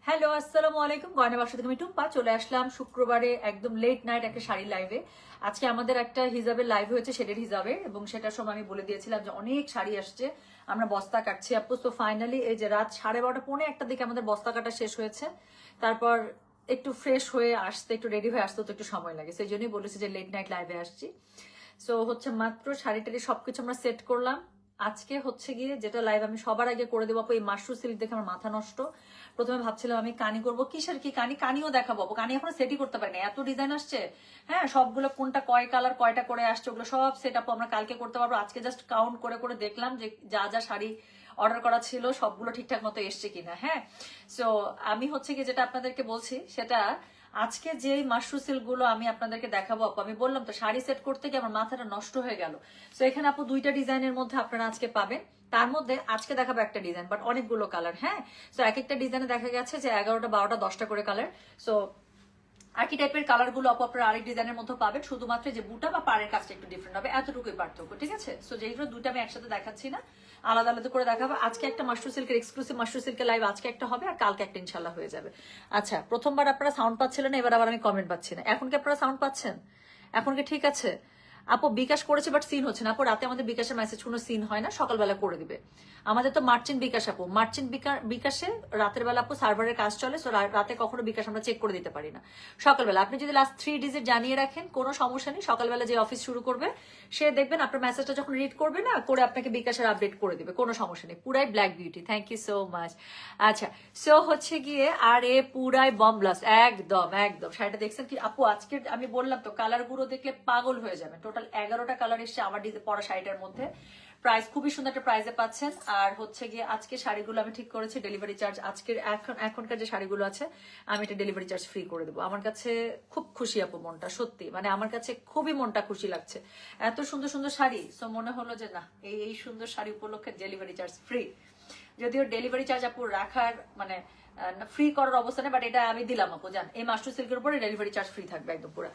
Hello, আসসালামু আলাইকুম। গয়না বাক্স থেকে আমি টুম্পা চলে আসলাম শুক্রবারে একদম লেট নাইট একটা শাড়ি লাইভে। আজকে আমাদের একটা হিজাবের লাইভ হয়েছে, শেডের হিজাবে, এবং সেটার সময় আমি বলে দিয়েছিলাম যে অনেক শাড়ি আসছে, আমরা বস্তা কাটছি আপু। তো ফাইনালি এই যে রাত 12:30 পৌনে একটা দিকে আমাদের বস্তা কাটা শেষ হয়েছে। তারপর একটু ফ্রেশ হয়ে আসতে, একটু রেডি হয়ে আসতে তো একটু সময় লাগে, সেই জন্যই বলেছি যে লেট নাইট লাইভে আসছি। সো হচ্ছে মাত্র শাড়ি টাড়ি সবকিছু আমরা সেট করলাম। আজকে হচ্ছে গিয়ে যেটা লাইভ আমি সবার আগে করে দেবো আপু, এই মাশরু সিল্ক দেখে আমার মাথা নষ্ট। প্রথমে ভাবছিলাম আমি কানি করবো, কিসের কি কানি, কানিও দেখাবো আপু, কানি এখনো সেটই করতে পারিনি, এত ডিজাইন আসছে। হ্যাঁ, সবগুলো কোনটা কয় কালার কয়টা করে আসছে ওগুলো সব সেট আপু আমরা কালকে করতে পারবো। আজকে জাস্ট কাউন্ট করে করে দেখলাম যে যা যা শাড়ি অর্ডার করা ছিল সবগুলো ঠিকঠাক মতো এসছে কিনা। হ্যাঁ, সো আমি হচ্ছে কি যেটা আপনাদেরকে বলছি সেটা, আজকে যে মাশরু সিল্ক গুলো আমি আপনাদেরকে দেখাবো আপু, আমি বললাম তো শাড়ি সেট করতে গিয়ে আমার মাথাটা নষ্ট হয়ে গেল। সো এখানে আপু দুইটা ডিজাইনের মধ্যে আপনারা আজকে পাবেন। তার মধ্যে আজকে দেখাবো একটা ডিজাইন, বাট অনেকগুলো কালার। হ্যাঁ, সো এক একটা ডিজাইনে দেখা গেছে যে 11টা 12টা 10টা করে কালার। সো একই টাইপের কালার গুলো আপু আপনারা আরেক ডিজাইনের মধ্যে পাবেন, শুধুমাত্র যে বুটা বা পাড়ের কাজটা একটু ডিফারেন্ট হবে, এতটুকুই পার্থক্য। ঠিক আছে, সো যেগুলো দুটো আমি একসাথে দেখাচ্ছি না, আলাদা আলাদা করে দেখাবো। আজকে একটা মাশরু সিল্কের এক্সক্লুসিভ মাশরু সিল্কের লাইভ আজকে একটা হবে, আর কালকে একটা ইনশাল্লাহ হয়ে যাবে। আচ্ছা, প্রথমবার আপনারা সাউন্ড পাচ্ছিলেন না, এবার আবার আমি কমেন্ট পাচ্ছি না। এখন কি আপনারা সাউন্ড পাচ্ছেন? এখন কি ঠিক আছে? আপু বিকাশ করেছে বাট সিন হচ্ছে না আপু, রাতে আমাদের বিকাশের মেসেজ কোনো সিন হয় না, সকালবেলা করে দিবে। আমাদের তো মার্চেন্ট বিকাশ আপু, মার্চেন্ট বিকাশে রাতের বেলা আপু সার্ভারের কাজ চলে, সো রাতে কখনো বিকাশ আমরা চেক করে দিতে পারি না। সকালবেলা আপনি যদি লাস্ট 3 ডিজিট জানিয়ে রাখেন কোনো সমস্যা নেই, সকালবেলা যে অফিস শুরু করবে সে দেখবেন আপনার মেসেজটা যখন রিড করবে না করে আপনাকে বিকাশের আপডেট করে দিবে, কোনো সমস্যা নেই। পুরাই black beauty, thank you so much. আচ্ছা, সো হচ্ছে গিয়ে আর এ পুরাই বম ব্লাস্ট, একদম একদম। শাড়িটা দেখছেন কি আপু? আজকে আমি বললাম তো কালার গুলো দেখলে পাগল হয়ে যাবেন। টোটাল 11টা কালার এসছে আমার পরা শাড়িটার মধ্যে। প্রাইস খুবই সুন্দর একটা প্রাইসে পাচ্ছেন। আর হচ্ছে গিয়ে আজকে শাড়িগুলো আমি ঠিক করেছি ডেলিভারি চার্জ, আজকের এখনকার যে শাড়িগুলো আছে আমি এটা ডেলিভারি চার্জ ফ্রি করে দেবো। আমার কাছে খুব খুশি আপু, মনটা সত্যি মানে আমার কাছে খুবই মনটা খুশি লাগছে। এত সুন্দর সুন্দর শাড়ি, সো মনে হলো যে না, এই সুন্দর শাড়ি উপলক্ষে ডেলিভারি চার্জ ফ্রি। যদিও ডেলিভারি চার্জ আপু রাখার মানে ফ্রি করার অবস্থানে, বাট এটা আমি দিলাম আপু, জান এই মাশরু সিল্কের উপরে ডেলিভারি চার্জ ফ্রি থাকবে একদম পুরো।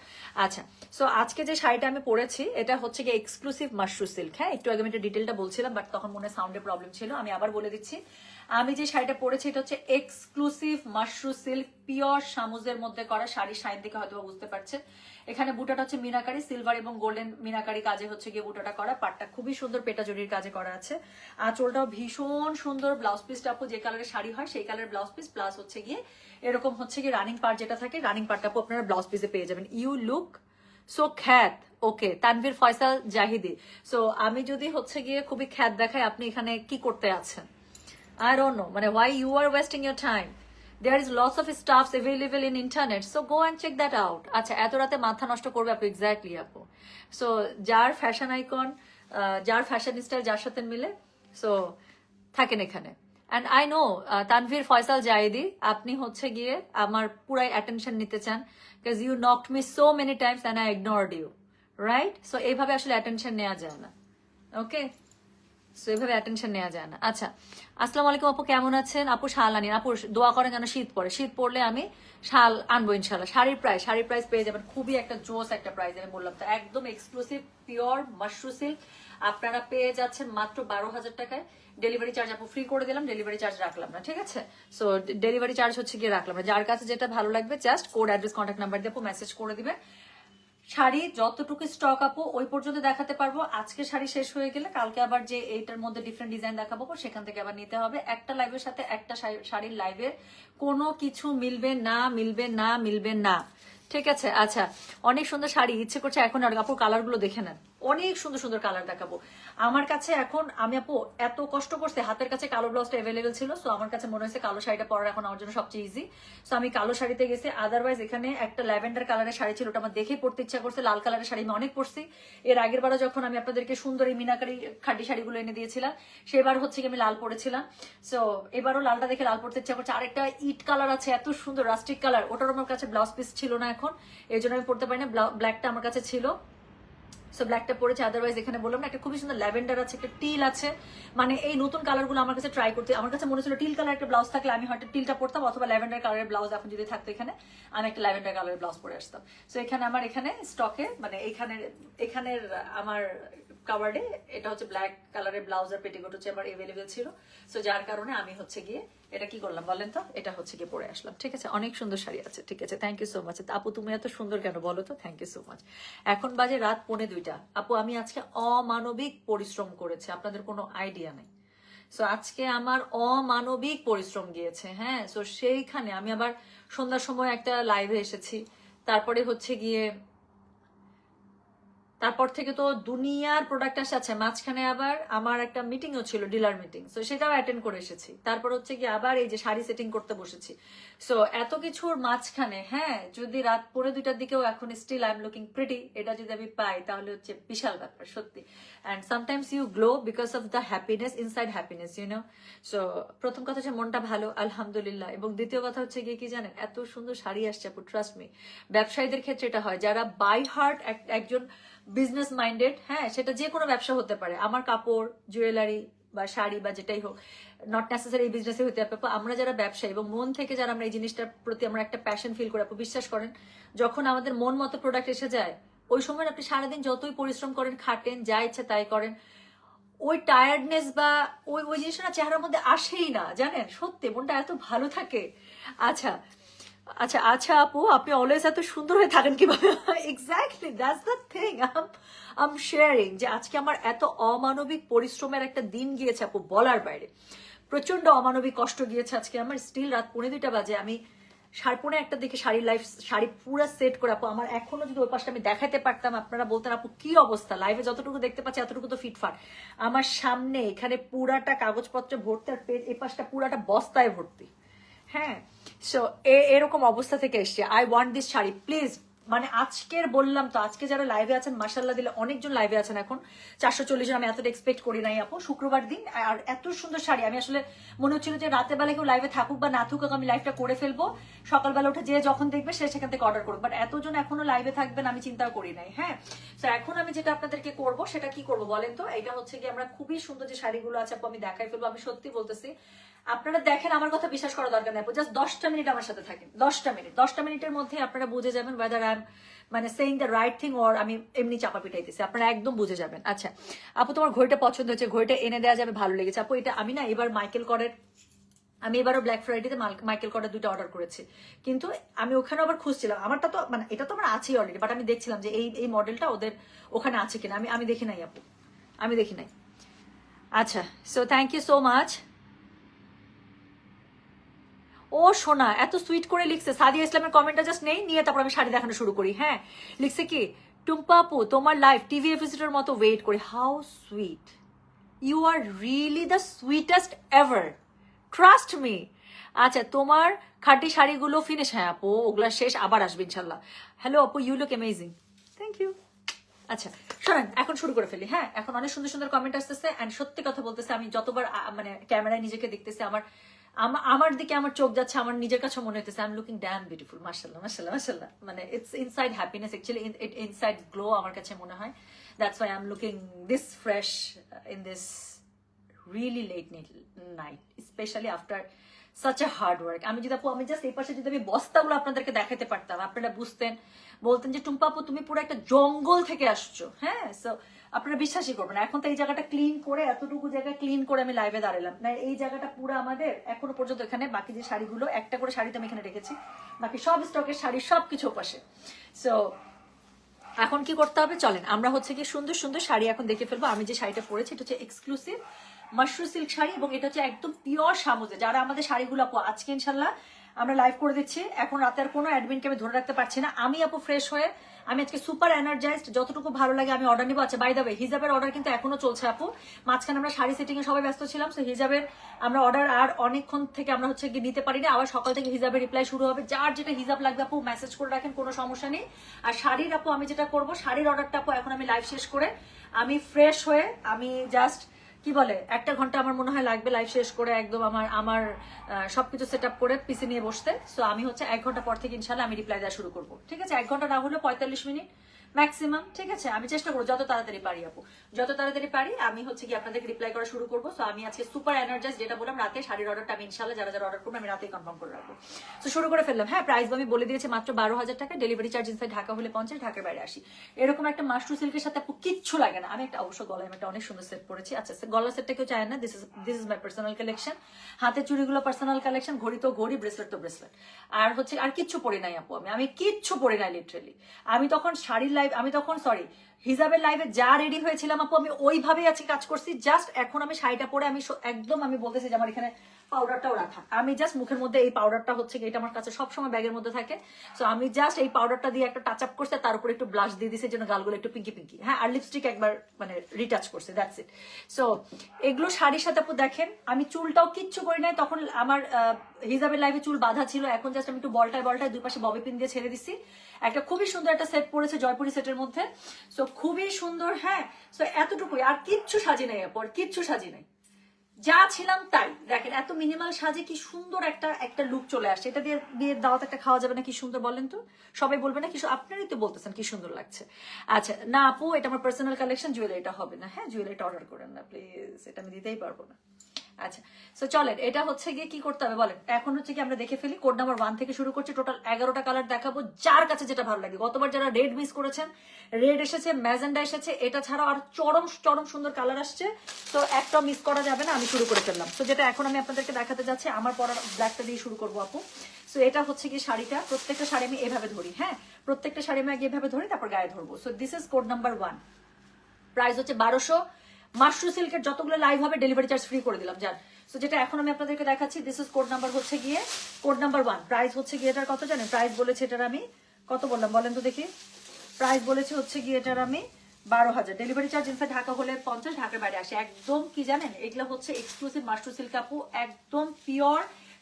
আচ্ছা, সো আজকে যে শাড়িটা আমি পরেছি এটা হচ্ছে কি এক্সক্লুসিভ মাশরু সিল্ক। হ্যাঁ, একটু আগে আমি এটা ডিটেলটা বলছিলাম, বাট তখন মনে সাউন্ডের প্রবলেম ছিল, আমি আবার বলে দিচ্ছি। আমি যে শাড়িটা পরেছি এটা হচ্ছে এক্সক্লুসিভ মাশরু সিল্ক, পিওর সামুজের মধ্যে করা শাড়ি। শাড়ি দেখে হয়তো বুঝতে পারছেন, এখানে বুটাটা হচ্ছে মিনাকারি সিলভার এবং গোল্ডেন মিনাকারি কাজে হচ্ছে গিয়ে বুটাটা করা। পাটটা খুবই সুন্দর পেটা জরির কাজে করা আছে। আঁচলটাও ভীষণ সুন্দর। ব্লাউজ পিসটা আপু যে কালারের শাড়ি হয় সেই কালারের ব্লাউজ পিস, প্লাস হচ্ছে গিয়ে এরকম হচ্ছে গিয়ে রানিং পার্ট যেটা থাকে, রানিং পার্টটা আপু আপনারা ব্লাউজ পিসে পেয়ে যাবেন। ইউ লুক সো খ্যাত। ওকে, তানভীর ফয়সাল জাহিদি। সো আমি যদি হচ্ছে গিয়ে খুবই খ্যাত দেখাই, আপনি এখানে কি করতে আছেন? I don't know, মানে why you are wasting your time? There is lots of stuffs available in internet, so go and check that out. আচ্ছা, এত রাতে মাথা নষ্ট করবে আপু? এক্স্যাক্টলি আপু। সো যার ফ্যাশন আইকন, যার ফ্যাশন স্টাইল যার সাথে মিলে, সো থাকেন এখানে। And I know Tanvir Faisal Zaidi, আপনি হচ্ছে গিয়ে আমার পুরাই অ্যাটেনশন নিতে চান, because you knocked me so many times and I ignored you, right? So এইভাবে আসলে অ্যাটেনশন নেওয়া যায় না, ওকে? সো এভাবে অ্যাটেনশন নেওয়া যায় না। আচ্ছা, আসসালামু আলাইকুম আপু, কেমন আছেন? আপু শাল আনি আপু, দোয়া করেন যেন শীত পড়ে, শীত পড়লে আমি শাল আনবো ইনশাল্লাহ। শাড়ির প্রাইস পেয়ে যাবেন খুবই একটা জোস একটা প্রাইস, আমি বললাম তো একদম এক্সক্লুসিভ পিওর মাশরু সিল্ক আপনারা পেয়ে যাচ্ছেন মাত্র 12,000 টাকায়। ডেলিভারি চার্জ আপু ফ্রি করে দিলাম, ডেলিভারি চার্জ রাখলাম না, ঠিক আছে? সো ডেলিভারি চার্জ হচ্ছে গিয়ে রাখলাম না। যার কাছে যেটা ভালো লাগবে just code address contact number দিয়ে আপু মেসেজ করে দিবে। শাড়ি যতটুকু স্টক আপু ওই পর্যন্ত দেখাতে পারবো। আজকে শাড়ি শেষ হয়ে গেলে কালকে আবার যে এইটার মধ্যে ডিফারেন্ট ডিজাইন দেখাবো সেখান থেকে আবার নিতে হবে। একটা লাইভের সাথে একটা শাড়ির লাইভের কোনো কিছু মিলবে না, মিলবে না, মিলবে না, ঠিক আছে? আচ্ছা, অনেক সুন্দর শাড়ি, ইচ্ছে করছে এখন আপু কালার গুলো দেখে নেন, অনেক সুন্দর সুন্দর কালার দেখাবো। আমার কাছে এখন আমি আপু এত কষ্ট করছে, হাতের কাছে কালো ব্লাউজটা অ্যাভেলেবেল ছিল, সো আমার কাছে মনে হয়েছে কালো শাড়িটা পরার এখন আমার জন্য সবচেয়ে ইজি। সো আমি কালো শাড়িতে গেছি। আদারওয়াইজ এখানে একটা ল্যাভেন্ডার কালারের শাড়ি ছিল, ওটা আমার দেখে পড়তে ইচ্ছা করছে। লাল কালারের শাড়ি আমি অনেক পরছি এর আগের বারও, যখন আমি আপনাদেরকে সুন্দর এই মিনাকারি খাঁটি শাড়িগুলো এনে দিয়েছিলাম সেবার হচ্ছে কি আমি লাল পরেছিলাম। সো এবারও লালটা দেখে লাল পরতে ইচ্ছা করছে। আরেকটা ইট কালার আছে এত সুন্দর, রাস্টিক কালার, ওটার আমার কাছে ব্লাউজ পিস ছিল না এখন, এই জন্য আমি পড়তে পারি না। ব্ল্যাকটা আমার কাছে ছিল, সো ব্ল্যাকটা পরেছে। আদারওয়াইজ এখানে বললাম না একটা খুবই সুন্দর ল্যাভেন্ডার আছে, একটা টিল আছে, মানে এই নতুন কালারগুলো আমার কাছে ট্রাই করতে। আমার কাছে মনে ছিল টিল কালার একটা ব্লাউজ থাকলে আমি হয়তো টিলটা পরতাম, অথবা ল্যাভেন্ডার কালারের ব্লাউজ এখন যদি থাকতো এখানে আমি একটা ল্যাভেন্ডার কালারের ব্লাউজ পরে আসতাম। সো এখানে আমার এখানে স্টকে মানে এখানের আমার কাভার্ডে, এটা হচ্ছে ব্ল্যাক কালারের ব্লাউজ আর পেটিকোট হচ্ছে আমার এভেলেবেল ছিল, সো যার কারণে আমি হচ্ছে গিয়ে এটা কি করলাম বলেন তো, এটা হচ্ছে গিয়ে পরে আসলাম। ঠিক আছে, অনেক সুন্দর শাড়ি আছে। ঠিক আছে, থ্যাংক ইউ সো মাচ আপু, তুমি এত সুন্দর কেন বলো তো, থ্যাংক ইউ সো মাচ। এখন বাজে রাত 1:45 আপু, আমি আজকে অমানবিক পরিশ্রম করেছি, আপনাদের কোনো আইডিয়া নেই। সো আজকে আমার অমানবিক পরিশ্রম গিয়েছে, হ্যাঁ। সো সেইখানে আমি আবার সন্ধ্যার সময় একটা লাইভে এসেছি, তারপরে হচ্ছে গিয়ে তারপর থেকে তো দুনিয়ার প্রোডাক্ট আছে, মাঝখানে আবার আমার একটা মিটিংও ছিল, ডিলার মিটিং, সো সেটাও অ্যাটেন্ড করে এসেছি। তারপর হচ্ছে কি আবার এই যে শাড়ি সেটিং করতে বসেছি। সো এত কিছুর মাঝখানে, হ্যাঁ, যদি রাত 1:45 দিকেও এখন still I am looking pretty, এটা যদি আমি পাই তাহলে হচ্ছে বিশাল ব্যাপার সত্যি। And sometimes you glow because of the happiness, inside happiness, you know. So প্রথম কথা হচ্ছে মনটা ভালো, আলহামদুলিল্লাহ। এবং দ্বিতীয় কথা হচ্ছে গিয়ে কি জানেন, এত সুন্দর শাড়ি আসছে আপু, ট্রাস্ট মি। ব্যবসায়ীদের ক্ষেত্রে এটা হয়, যারা বাই হার্ট একজন বিজনেস মাইন্ডেড, হ্যাঁ, সেটা যে কোনো ব্যবসা হতে পারে, আমার কাপড়, জুয়েলারি বা শাড়ি বা যেটাই হোক, নট নেসেসারি এই বিজনেসে হতে হবে। আমরা যারা ব্যবসায়ী এবং মন থেকে যারা আমরা এই জিনিসটার প্রতি আমরা একটা প্যাশন ফিল করি, আপু বিশ্বাস করেন, যখন আমাদের মন মতো প্রোডাক্ট এসে যায়, ওই সময় আপনি সারাদিন যতই পরিশ্রম করেন, খাটেন, যা ইচ্ছা তাই করেন, ওই টায়ার্ডনেস বা ওই ওই জিনিসটা চেহারার মধ্যে আসেই না, জানেন, সত্যি মনটা এত ভালো থাকে। আচ্ছা আচ্ছা আচ্ছা আপু, আপনি অলওয়েজ এত সুন্দর হয়ে থাকেন কিভাবে? Exactly, that's the thing I'm sharing, যে আজকে আমার এত অমানবিক পরিশ্রমের একটা দিন গিয়েছে আপু, বলার বাইরে। প্রচন্ড অমানবিক কষ্ট গিয়েছে আজকে আমার। স্টিল রাত 1:45 বাজে, আমি 1:30 দিকে শাড়ি পুরো সেট করে আপু, আমার এখনো যদি ওই পাশটা আমি দেখাতে পারতাম, আপনারা বলতেন আপু কি অবস্থা, লাইভে যতটুকু দেখতে পাচ্ছি এতটুকু তো ফিটফাট। আমার সামনে এখানে পুরাটা কাগজপত্র ভর্তি, আর এই পাশটা পুরাটা বস্তায় ভর্তি, হ্যাঁ। সো এরকম অবস্থা থেকে এসছে। I want this sari please, মানে আজকের বললাম তো, আজকে যারা লাইভে আছেন মাশাল্লাহ দিলে অনেকজন লাইভে আছেন এখন, 440 জন, আমি এতটা এক্সপেক্ট করি নাই আপু। শুক্রবার দিন আর এত সুন্দর শাড়ি, আমি আসলে মনে হচ্ছিল যে রাতের বেলা কেউ লাইভে থাকুক বা না থাকুক, আমি লাইভটা করে ফেলবো, সকালবেলা উঠে যে যখন দেখবে সে সেখান থেকে অর্ডার করবো, বাট এতজন এখনো লাইভে থাকবেন আমি চিন্তাও করি নাই, হ্যাঁ। তো এখন আমি যেটা আপনাদেরকে করবো সেটা কি করবো বলেন তো, এটা হচ্ছে কি আমরা খুবই সুন্দর যে শাড়িগুলো আছে আপু আমি দেখাই ফেলবো, আমি সত্যি বলতেছি। আপনারা দেখেন, আমার কথা বিশ্বাস করার দরকার নেই, জাস্ট 10টা মিনিট আমার সাথে থাকেন, 10টা মিনিটের মধ্যে আপনারা বুঝে যাবেন ওয়েদার আই এম মানে saying the right thing or আমি এমনি চাপা পিটাইতেছি, আপনারা একদম বুঝে যাবেন। আচ্ছা আপু, তোমার ঘড়িটা পছন্দ হয়েছে, ঘড়িটা এনে দেওয়া যাবে, ভালো লেগেছে আপু। এটা আমি না এবার মাইকেল করের, আমি এবারও ব্ল্যাক ফ্রাইডেতে মাইকেল করের 2টা অর্ডার করেছি, কিন্তু আমি ওখানে আবার খুঁজছিলাম, আমারটা তো মানে এটা তো আমার আছেই অলরেডি, বাট আমি দেখছিলাম যে এই মডেলটা ওদের ওখানে আছে কিনা, আমি দেখি নাই আপু, আমি দেখি নাই। আচ্ছা, so thank you so much. ও সোনা, এত সুইট করে লিখছে, সাদিয়া ইসলামের কমেন্টটা জাস্ট নেই, নিয়ে তারপর আমি শাড়ি দেখানো শুরু করি। হ্যাঁ, লিখছে কি, টুম্পা আপু তোমার লাইফ টিভি এপিসোডের মতো ওয়েট করি, how sweet, you are really the sweetest ever, trust me. আচ্ছা, তোমার খাঁটি শাড়িগুলো ফিনিশ, হ্যাঁ আপু ওগুলা শেষ, আবার আসবে ইনশাল্লাহ। হ্যালো আপু, you look amazing, thank you. আচ্ছা শোনেন, এখন শুরু করে ফেলি, হ্যাঁ। এখন অনেক সুন্দর সুন্দর কমেন্ট আসতেছে, এন্ড সত্যি কথা বলতেছে, আমি যতবার মানে ক্যামেরায় নিজেকে দেখতেছি, আমার দিকে আমার চোখ যাচ্ছে, আমার নিজের কাছে মনে হইতেছে I am looking damn beautiful, মাশাআল্লাহ মাশাআল্লাহ মাশাআল্লাহ, মানে it's inside happiness, actually inside glow আমার কাছে মনে হয়, that's why I am looking this fresh in this really late night, specially after such a hard work. আমি জাস্ট এই পাশে যদি আমি বস্তাগুলো আপনাদেরকে দেখাতে পারতাম, আপনারা বুঝতেন, বলতেন যে টুম্পা আপু তুমি পুরো একটা জঙ্গল থেকে আসছো, হ্যাঁ। সো আপনারা বিশ্বাসই করবেন না, এখন তো এই জায়গাটা ক্লিন করে, এতটুকু জায়গা ক্লিন করে আমি লাইভে দাঁড়ালাম না, এই জায়গাটা পুরো আমাদের এখনো পর্যন্ত এখানে বাকি যে শাড়িগুলো, একটা করে শাড়ি তো আমি এখানে রেখেছি, বাকি সব স্টকের শাড়ি সবকিছু পাশে। সো এখন কি করতে হবে, চলেন আমরা হচ্ছে কি সুন্দর সুন্দর শাড়ি এখন দেখে ফেলবো। আমি যে শাড়িটা পরেছি এটা হচ্ছে এক্সক্লুসিভ মাশরু সিল্ক শাড়ি, এবং এটা হচ্ছে একদম পিওর সামুজে। যারা আমাদের শাড়িগুলো আপু আজকে ইনশাল্লাহ আমরা লাইভ করে দিচ্ছি, এখন রাতের কোনো অ্যাডমিনকে আমি ধরে রাখতে পারছি না, আমি আপু ফ্রেশ হয়ে আমি আজকে সুপার এনার্জাইজড, যতটুকু ভালো লাগে আমি অর্ডার নিবো। আচ্ছা বাই দ্য ওয়ে, হিজাবের অর্ডার কিন্তু এখনো চলছে আপু, মাঝখানে আমরা শাড়ি সেটিং এ সবাই ব্যস্ত ছিলাম, সো হিজাবের আমরা অর্ডার আর অনেকক্ষণ থেকে আমরা হচ্ছে গিয়ে নিতে পারি না, আবার সকাল থেকে হিজাবের রিপ্লাই শুরু হবে, যার যেটা হিজাব লাগবে আপু মেসেজ করে রাখেন, কোনো সমস্যা নেই। আর শাড়ির আপু আমি যেটা করবো, শাড়ির অর্ডারটা আপু এখন আমি লাইভ শেষ করে আমি ফ্রেশ হয়ে, আমি জাস্ট কি বলে 1 ঘন্টা আমার মনে হয় লাগবে লাইভ শেষ করে একদম আমার সবকিছু সেট আপ করে পিসি নিয়ে বসতে। সো আমি হচ্ছে 1 ঘন্টা পর থেকে ইনশাল্লাহ আমি রিপ্লাই দেওয়া শুরু করবো, ঠিক আছে। 1 ঘন্টা না হলে 45 মিনিট, ম্যাক্সিমাম, ঠিক আছে? আমি চেষ্টা করবো যত তাড়াতাড়ি পারি আপু, যত তাড়াতাড়ি পারি আমি হচ্ছে কি আপনাদেরকে রিপ্লাই করা শুরু করবো। সো আমি আজকে সুপার এনার্জাইজ, যেটা বললাম রাতে শাড়ির অর্ডারটা আমি ইনশাল্লাহ যারা যারা অর্ডার করবো আমি রাতেই কনফার্ম করে রাখবো। তো শুরু করে ফেললাম। হ্যাঁ, প্রাইস আমি বলে দিয়েছি মাত্র 12,000 টাকা, ডেলিভারি চার্জ ইনসাইড ঢাকা হলে 50, ঢাকার বাইরে 80। এরকম একটা মাশরু সিল্কের সাথে আপু কিচ্ছু লাগে না। আমি একটা অবশ্য গলায় একটা অনেক সুন্দর সেট পরেছি। আচ্ছা, গলার সেটটা কেউ চায় না, this is my personal collection. হাতের চুড়িগুলো পার্সোনাল কালেকশন, ঘড়ি তো ঘড়ি, ব্রেসলেট তো ব্রেসলেট। আর হচ্ছে আর কিচ্ছু পরে নাই আপু, আমি কিচ্ছু পরে নাই লিটারেলি। আমি তখন শাড়ির লাইভ, আমি তখন সরি হিজাবের লাইভে যা রেডি হয়েছিলাম আপু, আমি ওইভাবেই আজকে কাজ করছি। জাস্ট এখন আমি শাড়িটা পরে আমি একদম আমি বলতেছি যে আমার এখানে পাউডারটাও রাখা, আমি জাস্ট মুখের মধ্যে এই পাউডারটা হচ্ছে এটা আমার কাছে সবসময় ব্যাগের মধ্যে থাকে। সো আমি জাস্ট এই পাউডারটা দিয়ে একটা টাচ আপ করছে, তার উপরে একটু ব্লাশ দিয়ে দিছে যেন গালগুলো একটু পিঙ্কি পিঙ্কি। হ্যাঁ, আর লিপস্টিক একবার মানে রিটাচ করছে, দ্যাটস ইট। সো এগুলো শাড়ির সাথে আপু দেখেন আমি চুলটাও কিচ্ছু করি নাই। তখন আমার হিজাবের লাইভে চুল বাঁধা ছিল, এখন জাস্ট আমি একটু বলটায় বলটায় দুই পাশে ববি পিন দিয়ে ছেড়ে দিছি। একটা খুবই সুন্দর একটা সেট পড়েছে জয়পুরি সেটের মধ্যে, সো খুবই সুন্দর। হ্যাঁ, সো এতটুকুই, আর কিচ্ছু সাজি নাই আপু, আর কিচ্ছু সাজি নাই, যা ছিলাম তাই। দেখেন এত মিনিমাল সাজে কি সুন্দর একটা একটা লুক চলে আসছে। এটা দিয়ে বিয়ের দাওয়াত একটা খাওয়া যাবে না, কি সুন্দর বলেন তো? সবাই বলবে না কি, আপনারই তো বলতেছেন কি সুন্দর লাগছে। আচ্ছা না আপু, এটা আমার পার্সোনাল কালেকশন, জুয়েলারিটা হবে না। হ্যাঁ, জুয়েলারিটা অর্ডার করেন না প্লিজ, এটা আমি দিতেই পারবো না। আচ্ছা, সো চলেন, এটা হচ্ছে গিয়ে কি করতে হবে বলেন। এখন হচ্ছে কি আমরা দেখে ফেলি। কোড নাম্বার 1 থেকে শুরু করছি, টোটাল 11টা কালার দেখাবো, যার কাছে যেটা ভালো লাগে। গতবার যারা রেড মিস করেছেন, রেড এসেছে, ম্যাজেন্ডা এসেছে, এটা ছাড়াও আর চরম চরম সুন্দর কালার আসছে। তো একটা মিস করা যাবে না, আমি শুরু করে ফেললাম। তো যেটা এখন আমি আপনাদেরকে দেখাতে যাচ্ছি, আমার পরার ব্ল্যাকটা দিয়ে শুরু করবো আপু। সো এটা হচ্ছে কি শাড়িটা, প্রত্যেকটা শাড়ি আমি এভাবে ধরি। হ্যাঁ, প্রত্যেকটা শাড়ি আমি আগে এভাবে ধরি, তারপর গায়ে ধরবো। So this is code number 1, price হচ্ছে 1200। মাশরু সিল্কের যতগুলো লাইভ হবে ডেলিভারি চার্জ ফ্রি করে দিলাম, জান। সো যেটা এখন আমি আপনাদেরকে দেখাচ্ছি, দিস ইজ কোড নাম্বার হচ্ছে গিয়ে কোড নাম্বার 1, প্রাইস হচ্ছে গিয়ে এটার কত জানেন? প্রাইস বলেছে এটার আমি কত বললাম বলেন তো দেখি। প্রাইস বলেছে হচ্ছে গিয়ে এটার আমি 12,000, ডেলিভারি চার্জ ইনফ্যাক্ট ঢাকা হলে 50, ঢাকার বাইরে আসে। একদম কি জানেন, এগুলো হচ্ছে এক্সক্লুসিভ মাশরু সিল্ক আপু, একদম পিওর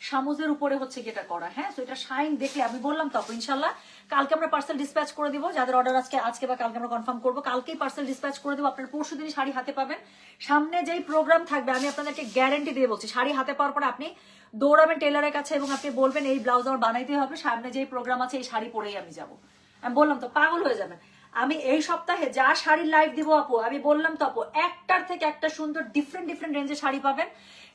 সামুজের উপরে হচ্ছে কি এটা করা। হ্যাঁ, সো এটা শাইন দেখলে আমি বললাম তো আপু, ইনশাল্লাহ কালকে আমরা পার্সেল ডিসপ্যাচ করে দিব। যাদের অর্ডার আজকে বা কালকে আমরা কনফার্ম করবো, কালকেই পার্সেল ডিসপ্যাচ করে দেবো। আপনার পরশু দিনই শাড়ি হাতে পাবেন। সামনে যেই প্রোগ্রাম থাকবে আমি আপনাদেরকে গ্যারান্টি দিয়ে বলছি, শাড়ি হাতে পাওয়ার পরে আপনি দৌড়াবেন টেলারের কাছে এবং আপনি বলবেন এই ব্লাউজ আমার বানাইতে হবে, সামনে যেই প্রোগ্রাম আছে এই শাড়ি পরেই আমি যাবো। আমি বললাম তো, পাগল হয়ে যাবেন। আমি এই সপ্তাহে যা শাড়ির লাইভ দিব আপু, আমি বললাম তো আপু, একটার থেকে একটা সুন্দর ডিফারেন্ট ডিফারেন্ট রেঞ্জের শাড়ি পাবেন।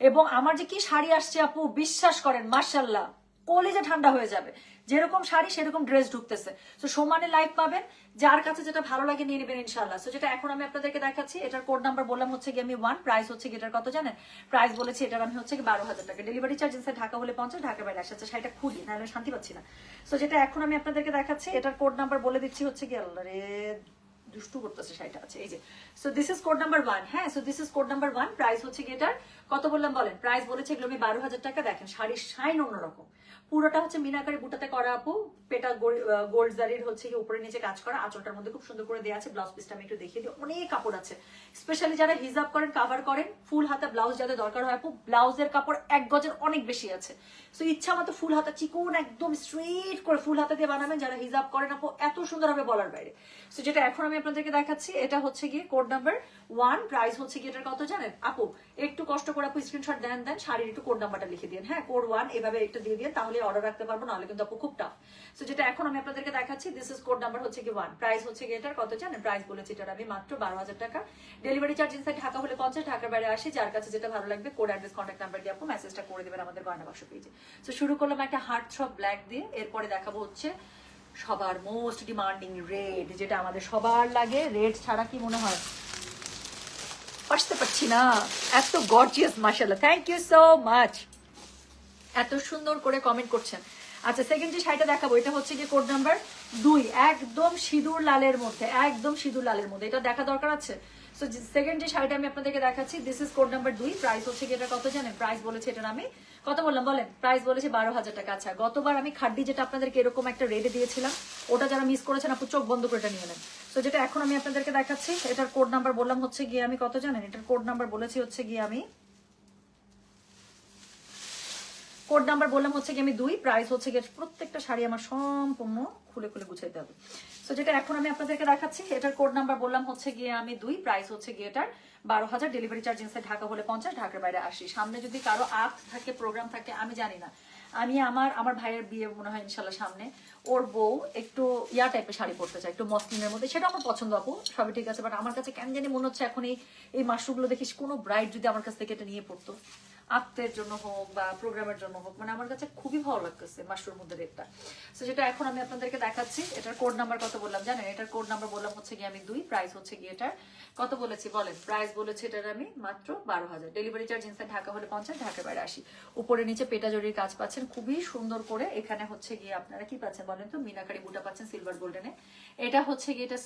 এবং আমার যে কি শাড়ি আসছে আপু, বিশ্বাস করেন মাশাআল্লাহ, কলিজা ঠান্ডা হয়ে যাবে। যেরকম শাড়ি সেরকম ড্রেস ঢুকতেছে। তো সমানে লাইভ পাবেন, যার কাছে যেটা ভালো লাগে নিয়ে নেবেন ইনশাআল্লাহ। সো যেটা এখন আমি আপনাদেরকে দেখাচ্ছি, এটার কোড নাম্বার বললাম হচ্ছে গিয়ে আমি 1, প্রাইস হচ্ছে কি এটার কত জানেন? প্রাইস বলেছি এটার আমি হচ্ছে কি 12,000 টাকা, ডেলিভারি চার্জ ইনসাইড ঢাকা হলে 50, ঢাকার বাইরে আসছে। শাড়িটা খুলি না, আমি শান্তি পাচ্ছি না। সো যেটা এখন আমি আপনাদেরকে দেখাচ্ছি, এটার কোড নাম্বার বলে দিচ্ছি হচ্ছে কি, আল্লাহ রে দুষ্টু করতেছে শাড়িটা। আছে এই যে, so this is code number 1। হ্যাঁ, so this is code number 1, price হচ্ছে কি এটার কত বললাম বলেন? প্রাইস বলেছে এগুলো আমি 12,000 টাকা। দেখেন শাড়ির শাইন অন্যরকম, পুরোটা হচ্ছে মিনাকারি বুটাতে করা আপু, পেটা গোল্ড জারির হচ্ছে কি উপরে নিচে কাজ করা, আঁচলটার মধ্যে খুব সুন্দর করে দেওয়া আছে। ব্লাউজ পিসটা আমি একটু দেখিয়ে দিই, অনেক কাপড় আছে। স্পেশালি যারা হিজাব করেন, কাভার করেন, ফুল হাতা ব্লাউজ যাদের দরকার হয় আপু, ব্লাউজের কাপড় 1 গজের অনেক বেশি আছে। সো ইচ্ছা মতো ফুল হাতা চিকন একদম স্ট্রেট করে ফুল হাতা দিয়ে বানাবেন যারা হিজাব করেন আপু, এত সুন্দর হবে বলার বাইরে। সো যেটা এখন আমি আপনাদেরকে দেখাচ্ছি, এটা হচ্ছে গিয়ে কোড নাম্বার 1, প্রাইস হচ্ছে কি এটার কত জানেন আপু? একটু কষ্ট করে আপু স্ক্রিনশট দেন শাড়ির একটু কোড নাম্বারটা লিখে দিন। হ্যাঁ, কোড 1 এভাবে একটা দিয়ে দিন, তাহলে অর্ডার রাখতে পারবো, নাহলে কিন্তু আপু খুব টাফ। সো যেটা এখন আমি আপনাদেরকে দেখাচ্ছি, দিস ইজ কোড নাম্বার হচ্ছে কি 1, প্রাইস হচ্ছে কি এটার কত জানেন? প্রাইস বলেছি এটার আমি মাত্র 12,000 টাকা, ডেলিভারি চার্জ ইনসাইড ঢাকা হলে 50, ঢাকার বাইরে আসে। যার কাছে যেটা ভালো লাগবে কোড অ্যাড্রেস কন্ট্যাক্ট নাম্বার দিয়ে আপু মেসেজটা করে দেবেন আমাদের গয়না বাক্স পেজে। সো শুরু করলাম একটা হার্ট থ্রব ব্ল্যাক দিয়ে, এরপরে দেখাবো হচ্ছে সবার মোস্ট ডিমান্ডিং রেড, যেটা আমাদের সবার লাগে। রেড ছাড়া কি মনে হয় আসতে পারছি না, এত গর্জিয়াস মাশাআল্লাহ, থ্যাংক ইউ সো মাচ, এত সুন্দর করে কমেন্ট করছেন। আচ্ছা, সেকেন্ড যে শাড়িটা দেখাবো, এটা হচ্ছে কি কোড নাম্বার 2, একদম সিঁদুর লালের মধ্যে, একদম সিঁদুর লালের মধ্যে, এটা দেখা দরকার আছে। সো সেকেন্ড যে শাড়িটা আমি আপনাদেরকে দেখাচ্ছি, this is code number 2, price হচ্ছে কি এটা কত জানেন? প্রাইস বলেছে এটার আমি কত বললাম বলেন? প্রাইস বলেছে 12,000 টাকা। আচ্ছা, গতবার আমি খাড্ডি যেটা আপনাদেরকে এরকম একটা রেডে দিয়েছিলাম, ওটা যারা মিস করেছেন আপু চোখ বন্ধ করে এটা নিয়ে নেন। তো যেটা এখন আমি আপনাদেরকে দেখাচ্ছি, এটার কোড নাম্বার বললাম হচ্ছে গিয়ে আমি কত জানেন? এটার কোড নাম্বার বলেছি হচ্ছে গিয়ে আমি কোড নাম্বার বললাম হচ্ছে কি আমি 2, প্রাইস হচ্ছে গিয়ে প্রত্যেকটা শাড়ি আমার সম্পূর্ণ খুলে খুলে গুছাইতে হবে। সো যেটা এখন আমি আপনাদেরকে দেখাচ্ছি, এটার কোড নাম্বার বললাম হচ্ছে গিয়ে আমি 2, প্রাইস হচ্ছে গিয়ে এটার 12,000, ডেলিভারি চার্জ ইনসাইড ঢাকা হলে 50, ঢাকার বাইরে 80। সামনে যদি কারো আর্ট থাকে, প্রোগ্রাম থাকে, আমি জানি না, আমি আমার ভাইয়ের বিয়ে মনে হয় ইনশাল্লাহ সামনে, ওর বউ একটু ইয়া টাইপের শাড়ি পরতে চায়, একটু মসলিনের মধ্যে, সেটা আমার পছন্দ আপু, সবই ঠিক আছে, বাট আমার কাছে কেন জানি মনে হচ্ছে এখন এই মাশরুমগুলো দেখিস কোনো ব্রাইড যদি আমার কাছ থেকে এটা নিয়ে পড়তো, আত্মের জন্য হোক বা প্রোগ্রামের জন্য হোক, মানে আমার কাছে খুবই ভালো লাগতেছে মাশরুম মধ্যে রেটটা। সো যেটা এখন আমি আপনাদেরকে দেখাচ্ছি, এটার কোড নাম্বার কত বললাম জানেন? এটার কোড নাম্বার বললাম হচ্ছে গিয়ে আমি 2, প্রাইস হচ্ছে গিয়ে এটার কত বলেছি বলেন? প্রাইস বলেছি এটার আমি মাত্র 12,000। ডেলিভারি চার্জ ইনসাইড ঢাকা হলে 50, ঢাকার বাইরে 80। উপরে নিচে পেটা জরির কাজ পাচ্ছেন খুবই সুন্দর করে। এখানে হচ্ছে গিয়ে আপনারা কি পাচ্ছেন বলেন তো? মিনাকারি বুটা পাচ্ছেন সিলভার গোল্ডেনে। এটা হচ্ছে গিয়ে এটা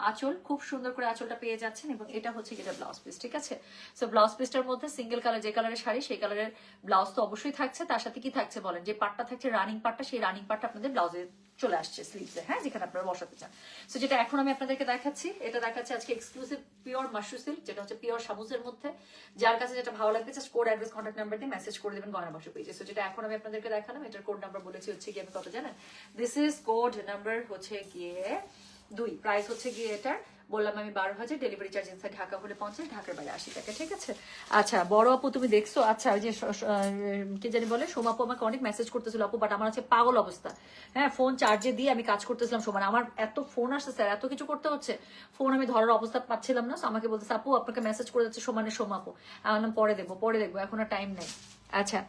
আঁচল, খুব সুন্দর করে আঁচলটা পেয়ে যাচ্ছেন, এবং এটা হচ্ছে গিয়ে এটা ব্লাউজ পিস, ঠিক আছে? সো ব্লাউজ পিসটার মধ্যে সিঙ্গেল কালার, যে কালারের শাড়ি সেই কালারের ব্লাউজ তো অবশ্যই থাকছে, তার সাথে কি থাকছে বলেন? যে পাটটা থাকছে রানিং পাটটা, সেই রানিং পাটটা আপনাদের ব্লাউজে চলে আসছে স্লিভসে, হ্যাঁ, যেখানে আপনারা বসাতে চান। সো যেটা এখন আমি আপনাদেরকে দেখাচ্ছি, এটা দেখাচ্ছি আজকে এক্সক্লুসিভ পিওর মাশরু সিল্ক, যেটা হচ্ছে পিওর সামুজের মধ্যে। যার কাছে যেটা ভালো লাগবে just code, address, contact number দিয়ে মেসেজ করে দেবেন গয়না বাক্স পেজে। সো যেটা এখন আমি আপনাদেরকে দেখালাম, এটার কোড নাম্বার বলেছি হচ্ছে গিয়ে আমি কত জানেন? দিস ইজ কোড নাম্বার হচ্ছে গিয়ে 2, প্রাইস হচ্ছে গিয়ে এটার বললাম আমি 12,000। ডেলিভারি চার্জ ইনসাইড ঢাকা হলে 50, ঢাকার বাইরে 80 টাকা, ঠিক আছে? আচ্ছা বড় আপু তুমি দেখছো? আচ্ছা ওই যে কি জানি বলে, সোমাপু আমাকে অনেক মেসেজ করতেছিল আপু, বাট আমার আছে পাগল অবস্থা, হ্যাঁ, ফোন চার্জে দিয়ে আমি কাজ করতেছিলাম সমান, আমার এত ফোন আসছে স্যার, এত কিছু করতে হচ্ছে, ফোন আমি ধরার অবস্থা পাচ্ছিলাম না। আমাকে বলতেছে আপু আপনাকে মেসেজ করে যাচ্ছে সমানে সোমাপু। আমি বললাম পরে দেখবো, এখন আর টাইম নেই। আচ্ছা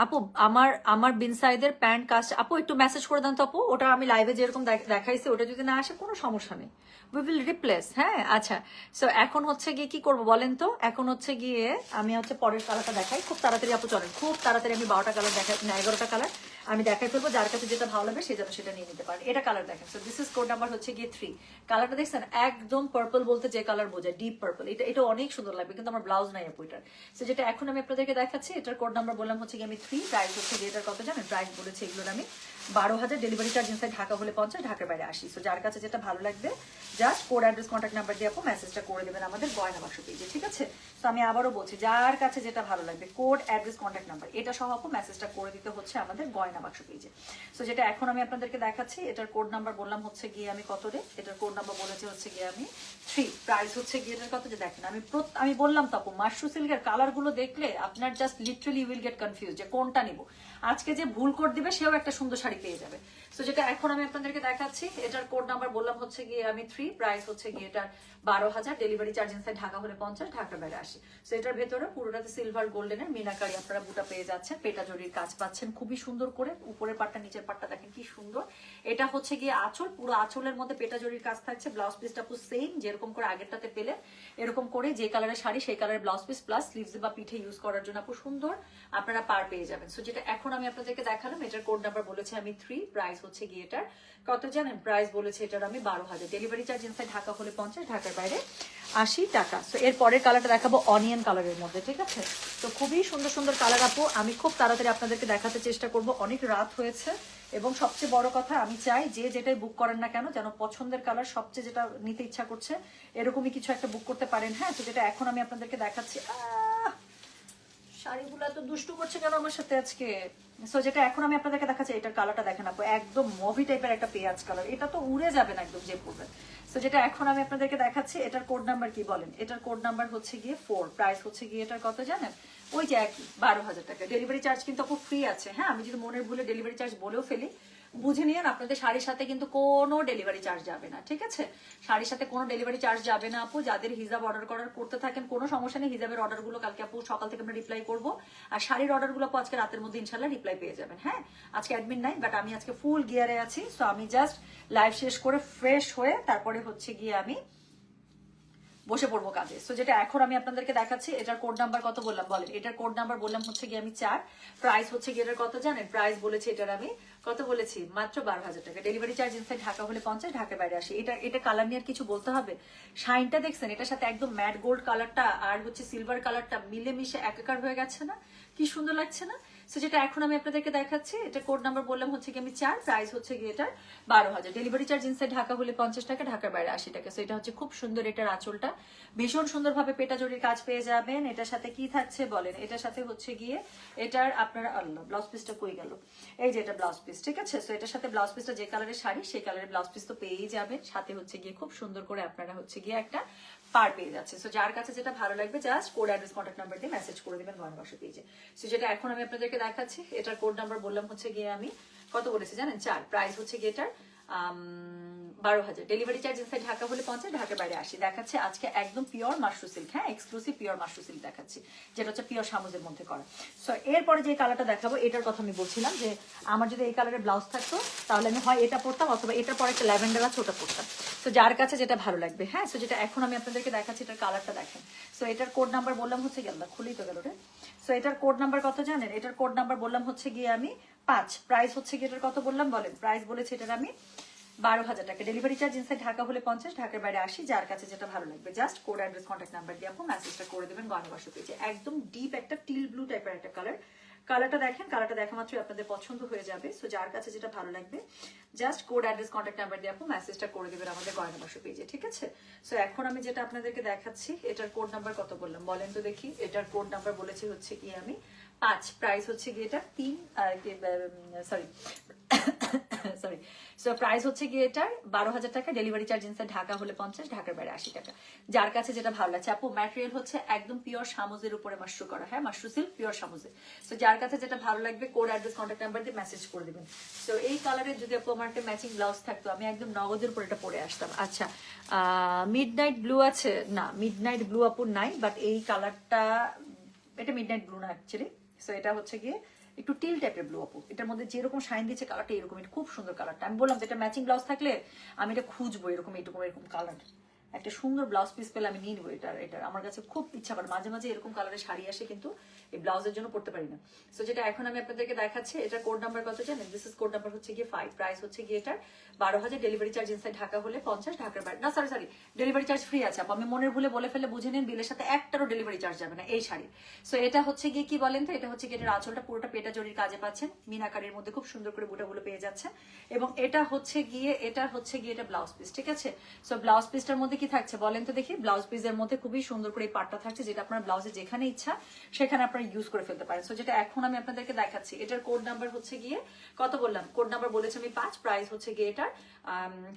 আপু আমার আমার বিন সাইদের প্যান্ট কাস্ট, আপু একটু মেসেজ করে দেন তো আপু, ওটা আমি লাইভে যেরকম দেখাইছি ওটা যদি না আসে কোনো সমস্যা নেই, উই উইল রিপ্লেস, হ্যাঁ। আচ্ছা সো এখন হচ্ছে গিয়ে কি করবো বলেন তো? এখন হচ্ছে গিয়ে আমি হচ্ছে পরের কালারটা দেখাই খুব তাড়াতাড়ি আপু, চলেন খুব তাড়াতাড়ি আমি 12টা কালার দেখাই না 11টা কালার আমি দেখাই ফেলবো, যার কাছে যেটা ভালো লাগবে সে যেন সেটা নিয়ে নিতে পারে। এটা কালার দেখেন, so this is code number হচ্ছে গিয়ে 3। কালারটা দেখছেন একদম পার্পল বলতে যে কালার বোঝায়, ডিপ পার্পল, এটা অনেক সুন্দর লাগবে, কিন্তু আমার ব্লাউজ নাই আপু এটার। সো যেটা এখন আমি আপনাদেরকে দেখাচ্ছি, এটার কোড নাম্বার বললাম হচ্ছে গিয়ে আমি 3, প্রাইস হচ্ছে গিয়ে এটার কত জানেন? প্রাইস বলেছে এগুলোর আমি 12,000। ডেলিভারি চার্জ ইনসাইড ঢাকা হলে 50, ঢাকার বাইরে 80। সো যার কাছে যেটা ভালো লাগবে just code, address, contact number দিয়ে আপু মেসেজটা করে দেবেন আমাদের গয়না বাক্স পেজে, ঠিক আছে? তো আমি আবারও বলছি, যার কাছে যেটা ভালো লাগবে কোড, অ্যাড্রেস, কন্ট্যাক্ট নাম্বার এটা সহ আপু মেসেজটা করে দিতে হচ্ছে আমাদের গয়না বাক্স পেজে। সো যেটা এখন আমি আপনাদেরকে দেখাচ্ছি, এটার কোড নাম্বার বললাম হচ্ছে গিয়ে আমি কত রে? এটার কোড নাম্বার বলেছে হচ্ছে গিয়ে আমি 3, প্রাইস হচ্ছে গিয়ে এটার কত যে দেখেন, আমি বললাম তো আপু মাশরু সিল্কের কালার গুলো দেখলে আপনার just literally will get confuse যে কোনটা নিব। আজকে যে ভুল কোড দিবে সেও একটা সুন্দর শাড়ি পেয়ে যাবে। সো যেটা এখন আমি আপনাদেরকে দেখাচ্ছি, এটার কোড নাম্বার বললাম হচ্ছে গিয়ে আমি 3, প্রাইস হচ্ছে গিয়ে এটার 12,000। ডেলিভারি চার্জ ইনসাইড ঢাকা হলে 50, ঢাকার বাইরে 80। সো এটার ভেতরে পুরোটাতে সিলভার গোল্ডেনের মিনাকারি আপনারা বুটা পেয়ে যাচ্ছেন, পেটা জরির কাজ পাচ্ছেন খুবই সুন্দর করে, উপরের পাটটা নিচের পাটটা দেখেন কি সুন্দর। এটা হচ্ছে গিয়ে আঁচল, পুরো আঁচলের মধ্যে পেটা জরির কাজ থাকছে। ব্লাউজ পিসটা পুরো সেম যেরকম করে আগেরটাতে পেলে এরকম করে যে কালারের শাড়ি সেই কালারের ব্লাউজ পিস প্লাস স্লিভস বা পিঠে ইউজ করার জন্য খুব সুন্দর আপনারা পার পেয়ে যাবেন। সো যেটা এখন আমি আপনাদেরকে দেখালাম, এটার কোড নাম্বার বলেছে আমি 3, প্রাইস হচ্ছে গিয়ে এটার কত জানেন? প্রাইস বলেছে এটার আমি 12,000। ডেলিভারি চার্জ ইনসাইড ঢাকা হলে 50, ঢাকার বাইরে 80 টাকা। সো এর পরের কালারটা দেখাবো অনিয়ন কালারের মধ্যে, ঠিক আছে? তো খুবই সুন্দর সুন্দর কালার আপু, আমি খুব তাড়াতাড়ি আপনাদেরকে দেখাতে চেষ্টা করব, অনেক রাত হয়েছে। এবং সবচেয়ে বড় কথা আমি চাই যে যেটাই বুক করেন না কেন যেন পছন্দের কালার সবচেয়ে যেটা নিতে ইচ্ছা করছে এরকমই কিছু একটা বুক করতে পারেন, হ্যাঁ। তো যেটা এখন আমি আপনাদেরকে দেখাচ্ছি, শাড়িগুলো এত দুষ্টু করছে কেন আমার সাথে আজকে? সো যেটা এখন আমি আপনাদেরকে দেখাচ্ছি, এটার কালারটা দেখেন আপু, একদম মুভি টাইপের একটা পেঁয়াজ কালার, এটা তো উড়ে যাবে না একদম যে পড়বে। সো যেটা এখন আমি আপনাদেরকে দেখাচ্ছি, এটার কোড নাম্বার কি বলেন? এটার কোড নাম্বার হচ্ছে গিয়ে 4, প্রাইস হচ্ছে গিয়ে এটার কত জানেন? ওই যে 12,000 টাকা। ডেলিভারি চার্জ কিন্তু আপু ফ্রি আছে, হ্যাঁ। আমি যদি মনের ভুলে ডেলিভারি চার্জ বলেও ফেলি বুঝে নিন, আপনাদের শাড়ির সাথে কিন্তু কোনো ডেলিভারি চার্জ যাবে না, ঠিক আছে? শাড়ির সাথে কোনো ডেলিভারি চার্জ যাবে না আপু। যাদের হিজাব অর্ডার করতে থাকেন কোনো সমস্যা নেই, হিজাবের অর্ডার গুলো কালকে আপু সকাল থেকে আমরা রিপ্লাই করবো, আর শাড়ির অর্ডার গুলো আপু আজকে রাতের মধ্যে ইনশাল্লাহ রিপ্লাই পেয়ে যাবেন, হ্যাঁ। আজকে অ্যাডমিন নাই, বাট আমি আজকে ফুল গিয়ারে আছি। সো আমি জাস্ট লাইভ শেষ করে ফ্রেশ হয়ে তারপরে হচ্ছে গিয়ে আমি বসে পড়বো কাজে। সো যেটা এখন আমি আপনাদেরকে দেখাচ্ছি, এটার কোড নাম্বার কত বললাম বলেন? এটার কোড নাম্বার বললাম হচ্ছে গিয়ে আমি 4, প্রাইস হচ্ছে গিয়ে এটার কত জানেন? প্রাইস বলেছি এটার আমি কত বলেছি? মাত্র 12,000 টাকা। ডেলিভারি চার্জ ইনসাইড ঢাকা হলে 50, ঢাকার বাইরে 80। এটা কালার নিয়ে আর কিছু বলতে হবে? শাইনটা দেখছেন? এটার সাথে একদম ম্যাট গোল্ড কালারটা আর হচ্ছে সিলভার কালারটা মিলেমিশে একাকার হয়ে গেছে না? কি সুন্দর লাগছে না? সো যেটা এখন আমি আপনাদেরকে দেখাচ্ছি, এটা কোড নাম্বার বললাম হচ্ছে কি আমি 4, প্রাইস হচ্ছে গিয়ে এটার 12,000। ডেলিভারি চার্জ ইনসাইড ঢাকা হলে 50 টাকা, ঢাকার বাইরে 80 টাকা। সো এটা হচ্ছে খুব সুন্দর, এটার আঁচলটা ভীষণ সুন্দরভাবে পেটা জরির কাজ পেয়ে যাবেন। এটার সাথে কি থাকছে বলেন? এটার সাথে হচ্ছে গিয়ে এটার আপনারা আল্লাহ ব্লাউজ পিসটা কই গেল? এই যে এটা ব্লাউজ পিস, ঠিক আছে? সো এটার সাথে ব্লাউজ পিসটা যে কালারের শাড়ি সেই কালারের ব্লাউজ পিস তো পেয়েই যাবেন, সাথে হচ্ছে গিয়ে খুব সুন্দর করে আপনারা হচ্ছে গিয়ে একটা পার পেয়ে যাচ্ছে। সো যার কাছে যেটা ভালো লাগবে just code address contact number দিয়ে মেসেজ করে দিবেন গয়না বাক্স পেজে। সো যেটা এখন আমি আপনাদেরকে দেখাচ্ছি, এটার কোড নাম্বার বললাম হচ্ছে গিয়ে আমি কত বলেছি জানেন, 4। প্রাইস হচ্ছে গিয়ে এটার 12,000। ডেলিভারি চার্জ ইনসাইড ঢাকা হলে 50, ঢাকার বাইরে 80। দেখাচ্ছে আজকে একদম পিওর মাশরু সিল্ক, হ্যাঁ এক্সক্লুসিভ পিওর মাশরু সিল্ক দেখাচ্ছি, যেটা হচ্ছে পিওর সামুজের মধ্যে করা। সো এরপরে যে কালারটা দেখাবো এটার কথা আমি বলছিলাম যে আমার যদি এই কালারের ব্লাউজ থাকতো তাহলে আমি হয় এটা পরতাম অথবা এটার পরে একটা ল্যাভেন্ডার আছে ওটা পরতাম। সো যার কাছে যেটা ভালো লাগবে, হ্যাঁ। সো যেটা এখন আমি আপনাদেরকে দেখাচ্ছি এটার কালারটা দেখেন। সো এটার কোড নাম্বার বললাম হচ্ছে গেল, খুলেই তো গেল রে। সো এটার কোড নাম্বার কত জানেন, এটার কোড নাম্বার বললাম হচ্ছে গিয়ে আমি 5। প্রাইস হচ্ছে গিয়ে এটার কত বললাম বলেন, প্রাইস বলেছে এটার আমি 12,000 টাকা। ডেলিভারি চার্জ ইনসাইড ঢাকা হলে 50, ঢাকার বাইরে 80। যার কাছে যেটা ভালো লাগবে just code address contact number দিয়ে আপনি মেসেজটা করে দেবেন গয়না বাক্স পেজে। একদম ডিপ একটা টিল ব্লু টাইপের একটা কালার। কালারটা দেখেন, কালারটা দেখা মাত্রই আপনাদের পছন্দ হয়ে যাবে। সো যার কাছে যেটা ভালো লাগবে just code address contact number দিয়ে আপনি মেসেজটা করে দেবেন আমাদের গয়না বাক্স পেজে, ঠিক আছে। সো এখন আমি যেটা আপনাদেরকে দেখাচ্ছি এটার কোড নাম্বার কত বললাম বলেন তো দেখি। এটার কোড নাম্বার বলেছি হচ্ছে কি আমি 5। প্রাইস হচ্ছে গিয়ে এটা 3, সরি সো প্রাইস হচ্ছে গিয়ে এটার 12,000 টাকা। ডেলিভারি চার্জ ইনসাইড ঢাকা হলে 50, ঢাকার বাইরে 80 টাকা। যার কাছে যেটা ভালো লাগছে আপু, ম্যাটেরিয়াল হচ্ছে একদম পিওর সামুজের উপরে মাশরু করা, হ্যাঁ মাশরু সিল্ক পিওর সামুজে। সো যার কাছে যেটা ভালো লাগবে কোড অ্যাড্রেস কন্ট্যাক্ট নাম্বার দিয়ে মেসেজ করে দিবেন। সো এই কালারের যদি আপু আমার একটা ম্যাচিং ব্লাউজ থাকতো আমি একদম নগদের উপর এটা পরে আসতাম। আচ্ছা মিডনাইট ব্লু আছে না, মিডনাইট ব্লু আপু নাই, বাট এই কালারটা এটা মিডনাইট ব্লু না অ্যাকচুয়ালি। সো এটা হচ্ছে গিয়ে একটু টিল টাইপের ব্লু আপু, এটার মধ্যে যেরকম শাইন দিচ্ছে কালারটা এরকম, এটা খুব সুন্দর কালারটা। আমি বললাম যে এটা ম্যাচিং ব্লাউজ থাকলে আমি এটা খুঁজবো এরকম এরকম কালার, একটা সুন্দর ব্লাউজ পিস পেলে আমি নিয়ে নেবো। এটা আমার কাছে খুব ইচ্ছা করে, মাঝে মাঝে এরকম কালারের শাড়ি আসে কিন্তু এই ব্লাউজের জন্য পড়তে পারি না। সো যেটা এখন আমি আপনাদেরকে দেখাচ্ছি এটার কোড নাম্বার কত জানেন, দিস ইজ কোড নাম্বার হচ্ছে গিয়ে 5। প্রাইস হচ্ছে গিয়ে এটার 12,000। ডেলিভারি চার্জ ইনসাইড ঢাকা হলে 50, ঢাকার বাইরে না, সরি ডেলিভারি চার্জ ফ্রি আছে আপু, আমি মনের ভুলে বলে ফেলে বুঝে নিন, বিলের সাথে একটারও ডেলিভারি চার্জ যাবে না এই শাড়ি। সো এটা হচ্ছে গিয়ে কি বলেন তো, এটা হচ্ছে গিয়ে এটার আঁচলটা পুরোটা পেটা জরির কাজে পাচ্ছেন, মিনাকারির মধ্যে খুব সুন্দর করে বুটাগুলো পেয়ে যাচ্ছেন। এবং এটা হচ্ছে গিয়ে এটা ব্লাউজ পিস, ঠিক আছে। সো ব্লাউজ পিসটার মধ্যে কি থাকছে বলেন তো দেখি। ব্লাউজ পিসের মধ্যে খুবই সুন্দর করে এই পাটটা থাকছে, যেটা আপনার ব্লাউজে যেখানে ইচ্ছা সেখানে আপনারা ইউজ করে ফেলতে পারেন। সো যেটা এখন আমি আপনাদেরকে দেখাচ্ছি এটার কোড নাম্বার হচ্ছে গিয়ে কত বললাম, কোড নাম্বার বলেছি আমি 5। প্রাইস হচ্ছে গিয়ে এটার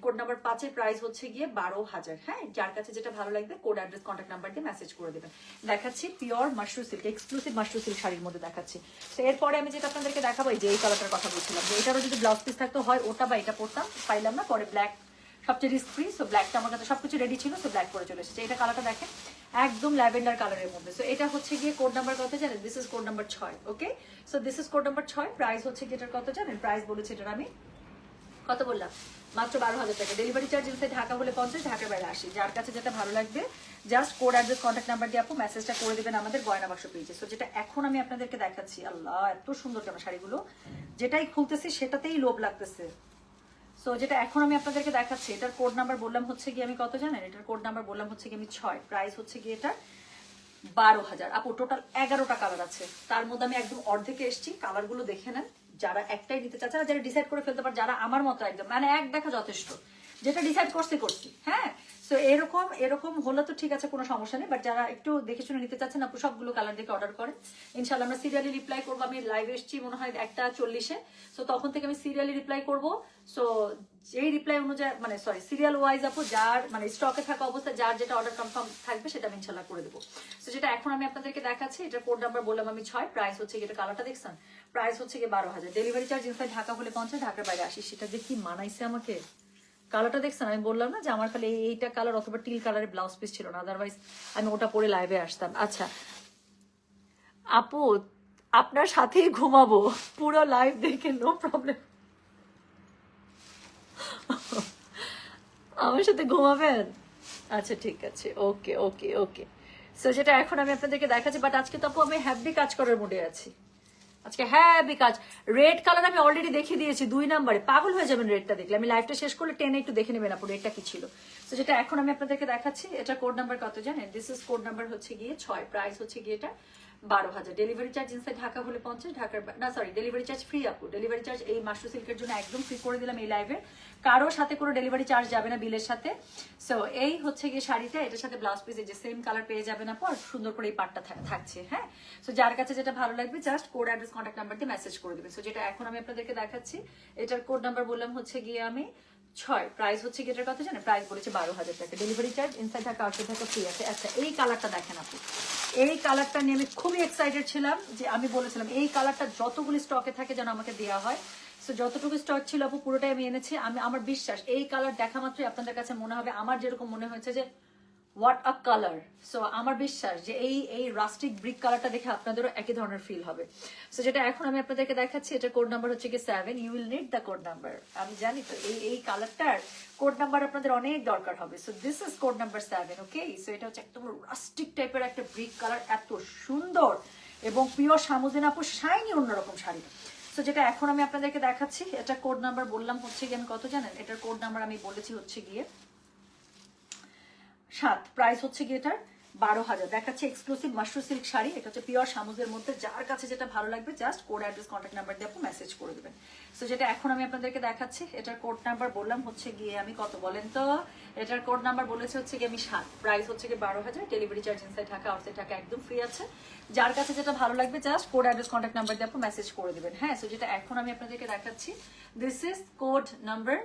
কোড নাম্বার 5 এর প্রাইস হচ্ছে গিয়ে 12,000। হ্যাঁ, যার কাছে যেটা ভালো লাগবে কোড অ্যাড্রেস কন্ট্যাক্ট নাম্বার দিয়ে মেসেজ করে দেবেন। দেখাচ্ছি pure Mashru silk, exclusive Mashru silk শাড়ির মধ্যে দেখাচ্ছি। তো এরপরে আমি যেটা আপনাদেরকে দেখাবো যে এই কালারটার কথা বলছিলাম, যে এটারও যদি ব্লাউজ পিস থাকতো হয় ওটা বা এটা পরতাম, পাইলাম না, পরে ব্ল্যাক সবচেয়ে রিস্ক ফ্রি। সো ব্ল্যাকটা আমার কাছে সবকিছু রেডি ছিল, সো ব্ল্যাক করে চলে এসেছে। এটা কালারটা দেখেন একদম ল্যাভেন্ডার কালারের মধ্যে। সো এটা হচ্ছে গিয়ে কোড নাম্বার কত জানেন, this is code number 6। Okay, so this is code number 6। Price হচ্ছে কি এটার কত জানেন, প্রাইস বলেছি এটার আমি কত বললাম মাত্র 12,000 টাকা। ডেলিভারি চার্জ ইনসাইড ঢাকা হলে 50, ঢাকার বাইরে 80। যার কাছে যেটা ভালো লাগবে just code address contact number দিয়ে আপু মেসেজটা করে দিবেন আমাদের গয়না বাক্স পেজে। সো যেটা এখন আমি আপনাদেরকে দেখাচ্ছি, আল্লাহ এত সুন্দর কেন শাড়িগুলো, যেটাই খুলতেছি সেটাতেই লোভ লাগতেছে। সো যেটা এখন আমি আপনাদেরকে দেখাচ্ছি এটার কোড নাম্বার বললাম হচ্ছে গিয়ে আমি কত জানেন, এটার কোড নাম্বার বললাম হচ্ছে গিয়ে আমি 6। প্রাইস হচ্ছে গিয়ে এটা 12,000। আপু টোটাল 11টা কালার আছে, তার মধ্যে আমি একদম অর্ধেকে এসেছি। কালারগুলো দেখে নেন, যারা একটাই নিতে চাচ্ছে না, যারা ডিসাইড করে ফেলতে পারে, যারা আমার মতো একদম মানে এক দেখা যথেষ্ট, যেটা ডিসাইড করছি হ্যাঁ। সো এরকম হলে তো ঠিক আছে, কোনো সমস্যা নেই, বাট যারা একটু দেখে শুনে নিতে চাচ্ছেন আপু সবগুলো কালার দেখে অর্ডার করেন। ইনশাল্লাহ আমরা সিরিয়ালি রিপ্লাই করবো। আমি লাইভে এসেছি মনে হয় 1:40-এ, সো তখন থেকে আমি সিরিয়ালি রিপ্লাই করবো। সো যেই রিপ্লাই অনুযায়ী মানে সিরিয়াল ওয়াইজ আপু যার মানে স্টকে থাকা অবস্থায় যার যেটা অর্ডার কনফার্ম থাকবে সেটা আমি ইনশাল্লাহ করে দেবো। সো যেটা এখন আমি আপনাদেরকে দেখাচ্ছি এটার কোড নাম্বার বললাম আমি 6। প্রাইস হচ্ছে এটা কালারটা দেখছেন, প্রাইস হচ্ছে 12,000। ডেলিভারি চার্জ ইনসাইড ঢাকা হলে 50, ঢাকার বাইরে 80। সেটা যে কি মানাইছে আমাকে, কালারটা দেখছেন। আমি বললাম না যে আমার খালি এইটা কালার অথবা টিল কালারের ব্লাউজ পিস ছিল না, আদারওয়াইজ আমি ওটা পরে লাইভে আসতাম। আচ্ছা আপু আপনার সাথেই ঘুমাবো পুরো লাইভ দেখে, নো প্রবলেম। আমার সাথে ঘুমাবেন, আচ্ছা ঠিক আছে, ওকে ওকে ওকে। সো যেটা এখন আমি আপনাদেরকে দেখাচ্ছি, বাট আজকে তো আপু আমি হ্যাপি কাজ করার মুডে আছি আজকে। হ্যাপি কাজ। রেড কালার আমি অলরেডি দেখিয়ে দিয়েছি 2 নাম্বারে, পাগল হয়ে যাবেন রেডটা দেখলে। আমি লাইভটা শেষ করলে টেনে একটু দেখে নেবেন আপু রেডটা কি ছিল। তো যেটা এখন আমি আপনাদেরকে দেখাচ্ছি এটা কোড নাম্বার কত জানেন, দিস ইজ কোড নাম্বার হচ্ছে গিয়ে 6। প্রাইস হচ্ছে গিয়ে এটা 12,000। ডেলিভারি চার্জ ইনসাইড ঢাকা হলে 50, ঢাকার না ডেলিভারি চার্জ ফ্রি আপু। ডেলিভারি চার্জ এই মাশরু সিল্কের জন্য একদম ফ্রি করে দিলাম এই লাইভে, কারো সাথে কোনো ডেলিভারি চার্জ যাবে না বিলের সাথে। সো এই হচ্ছে গিয়ে শাড়িটা, এটার সাথে ব্লাউজ পিস যে সেম কালার পেয়ে যাবেন আপু, আর সুন্দর করে এই পাটটা থাকছে। হ্যাঁ, সো যার কাছে যেটা ভালো লাগবে just code address contact number দিয়ে মেসেজ করে দেবেন। সো যেটা এখন আমি আপনাদেরকে দেখাচ্ছি এটার কোড নাম্বার বললাম হচ্ছে গিয়ে আমি 6 প্রাইস হচ্ছে কি এটার কথা জানেন, প্রাইস বলেছে 12,000 টাকা, delivery charge inside Dhaka outside Dhaka free আছে। আচ্ছা এই কালারটা দেখেন আপু, এই কালারটা নিয়ে আমি খুবই এক্সাইটেড ছিলাম, যে আমি বলেছিলাম এই কালারটা যতগুলি স্টকে থাকে যেন আমাকে দেওয়া হয়। সো যতটুকু স্টক ছিল আপু পুরোটাই আমি এনেছি। আমার বিশ্বাস এই কালার দেখা মাত্রই আপনাদের কাছে মনে হবে আমার যেরকম মনে হয়েছে যে হোয়াট আ কালার। সো আমার বিশ্বাস যে এই রাস্টিক ব্রিক কালারটা দেখে আপনাদেরও একই ধরনের ফিল হবে। সো যেটা এখন আমি আপনাদেরকে দেখাচ্ছি, এটা কোড নাম্বার হচ্ছে কি 7, you will need the code number. আমি জানি তো এই কালারটার কোড নাম্বার আপনাদের অনেক দরকার হবে। So this is code number 7, okay. So এটা হচ্ছে একদম রাস্টিক টাইপের একটা ব্রিক কালার, এত সুন্দর এবং পিওর সামুদ্রিক আপু শাইনি অন্যরকম শাড়ি। সো যেটা এখন আমি আপনাদেরকে দেখাচ্ছি, এটা কোড নাম্বার বললাম হচ্ছে গিয়ে আমি কত জানেন, এটার কোড নাম্বার আমি বলেছি হচ্ছে গিয়ে 7, প্রাইস হচ্ছে গিয়ে এটার 12,000। দেখাচ্ছে এক্সক্লুসিভ মাশরুম সিল্ক শাড়ি, এটা হচ্ছে পিওর সামুজের মধ্যে। যার কাছে যেটা ভালো লাগবে just code address contact number দিয়ে আপনি মেসেজ করে দেবেন। সো যেটা এখন আমি আপনাদেরকে দেখাচ্ছি, এটার কোড নাম্বার বললাম হচ্ছে গিয়ে আমি কত বলেন তো, এটার কোড নাম্বার বলেছে হচ্ছে গিয়ে আমি 7, প্রাইস হচ্ছে গিয়ে 12,000, delivery charge inside Dhaka outside Dhaka একদম ফ্রি আছে। যার কাছে যেটা ভালো লাগবে just code address contact number দিয়ে আপনি মেসেজ করে দেবেন। হ্যাঁ, সো যেটা এখন আমি আপনাদেরকে দেখাচ্ছি, this is code number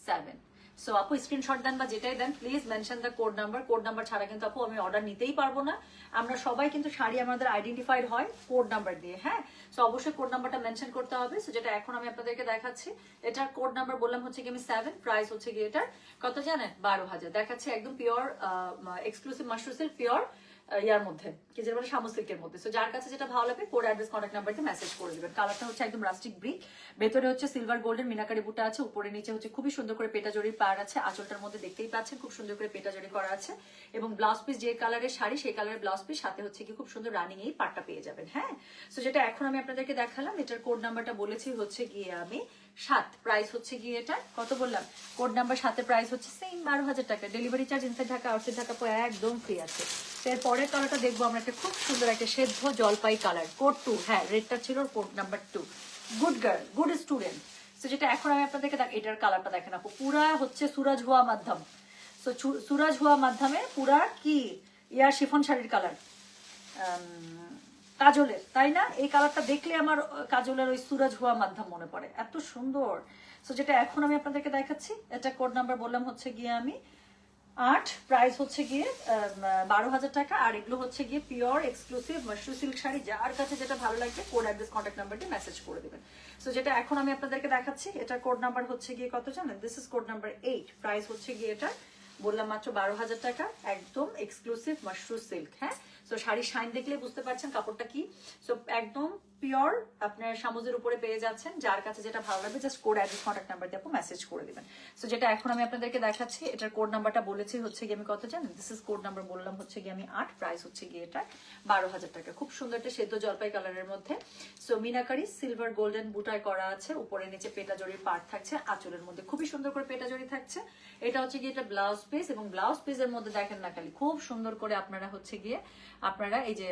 7। So আপু স্ক্রিনশট দেন বা যেটাই দেন please mention the code number. Code number ছাড়া কিন্তু আপু আমি অর্ডার নিতেই পারবো না। আমরা সবাই কিন্তু শাড়ি আমাদের আইডেন্টিফাইড হয় কোড নাম্বার দিয়ে। হ্যাঁ, সো অবশ্যই কোড নাম্বারটা মেনশন করতে হবে। সো যেটা এখন আমি আপনাদেরকে দেখাচ্ছি, এটার কোড নাম্বার বললাম হচ্ছে কি আমি 7, প্রাইস হচ্ছে কি এটার কত জানেন, 12,000। দেখাচ্ছে একদম pure exclusive mushroom silk, pure ইয়ার মধ্যে কি যেটা বলে শামু সিল্কের মধ্যে। সো যার কাছে যেটা ভালো লাগবে কোড অ্যাড্রেস কন্ট্যাক্ট নাম্বারকে মেসেজ করে দিবেন। কালারটা হচ্ছে একদম রাস্টিক ব্রিক, ভেতরে হচ্ছে সিলভার গোল্ডেন মিনাকারি বুটা আছে, উপরে নিচে হচ্ছে খুবই সুন্দর করে পেটা জড়ির পার আছে। আঁচলটার মধ্যে দেখতেই পাচ্ছেন খুব সুন্দর করে পেটা জড়ি করা আছে, এবং ব্লাউজ পিস যে কালারের শাড়ি সেই কালারের ব্লাউজ পিস, সাথে হচ্ছে কি খুব সুন্দর রানিং এই পাটটা পেয়ে যাবেন। হ্যাঁ, সো যেটা এখন আমি আপনাদেরকে দেখালাম, এটার কোড নাম্বারটা বলেছি হচ্ছে গিয়ে আমি 7, প্রাইস হচ্ছে গিয়ে এটা কত বললাম, কোড নাম্বার 7 এর প্রাইস হচ্ছে সেম 12,000 টাকা, delivery charge inside Dhaka outside Dhaka একদম ফ্রি আছে। এর পরের কালারটা দেখবো আমরা, একটা খুব সুন্দর একটা সেদ্ধ জলপাই কালার, কোড 2। হ্যাঁ, রেডটা ছিল code number 2, good girl good student. তো যেটা এখন আমি আপনাদেরকে এটার কালারটা দেখেন আপু, পুরা হচ্ছে সুরাজ হুয়া মাধ্যম। সো সুরাজ হুয়া মাধ্যমে পুরা কি ইয়ার শিফন শাড়ির কালার, কাজলের, তাই না? এই কালারটা দেখলে আমার কাজলের ওই সুরাজ হুয়া মাধ্যম মনে পড়ে, এত সুন্দর। সো যেটা এখন আমি আপনাদেরকে দেখাচ্ছি, এটা কোড নাম্বার বললাম হচ্ছে গিয়ে আমি 8, প্রাইস হচ্ছে গিয়ে 12,000 টাকা। আর এগুলো হচ্ছে গিয়ে pure exclusive mushroom silk sari, যার কাছে যেটা ভালো লাগবে কোড অ্যাড্রেস কন্ট্যাক্ট নাম্বার দিয়ে মেসেজ করে দেবেন। সো যেটা এখন আমি আপনাদেরকে দেখাচ্ছি, এটার কোড নাম্বার হচ্ছে গিয়ে কত জানেন, this is code number 8, price হচ্ছে গিয়ে এটা বললাম মাত্র 12,000 টাকা, একদম এক্সক্লুসিভ মাশরুম সিল্ক। হ্যাঁ, সো শাড়ির শাইন দেখলে বুঝতে পারছেন কাপড়টা কি। সো একদম পিওর আপনার সামুজের উপরে পেয়ে যাচ্ছেন। যার কাছে যেটা ভালো লাগবে just code address contact number দিয়ে আপনি মেসেজ করে দিবেন। সো যেটা এখন আমি আপনাদেরকে দেখাচ্ছি, এটার কোড নাম্বারটা বলেছি হচ্ছে গিয়ে আমি কত জানেন, দিস ইজ কোড নাম্বার বললাম হচ্ছে গিয়ে আমি 8, প্রাইস হচ্ছে গিয়ে এটা 12,000 টাকা। খুব সুন্দর একটা সেদ্ধ জলপাই কালারের মধ্যে। সো মিনাকারি সিলভার গোল্ডেন বুটায় করা আছে, উপরে নিচে পেটা জড়ির পার্ট থাকছে, আঁচলের মধ্যে খুবই সুন্দর করে পেটা জড়ি থাকছে। এটা হচ্ছে গিয়ে এটা ব্লাউজ পিস, এবং ব্লাউজ পিসের মধ্যে দেখেন না খালি খুব সুন্দর করে আপনারা হচ্ছে গিয়ে আপনারা এই যে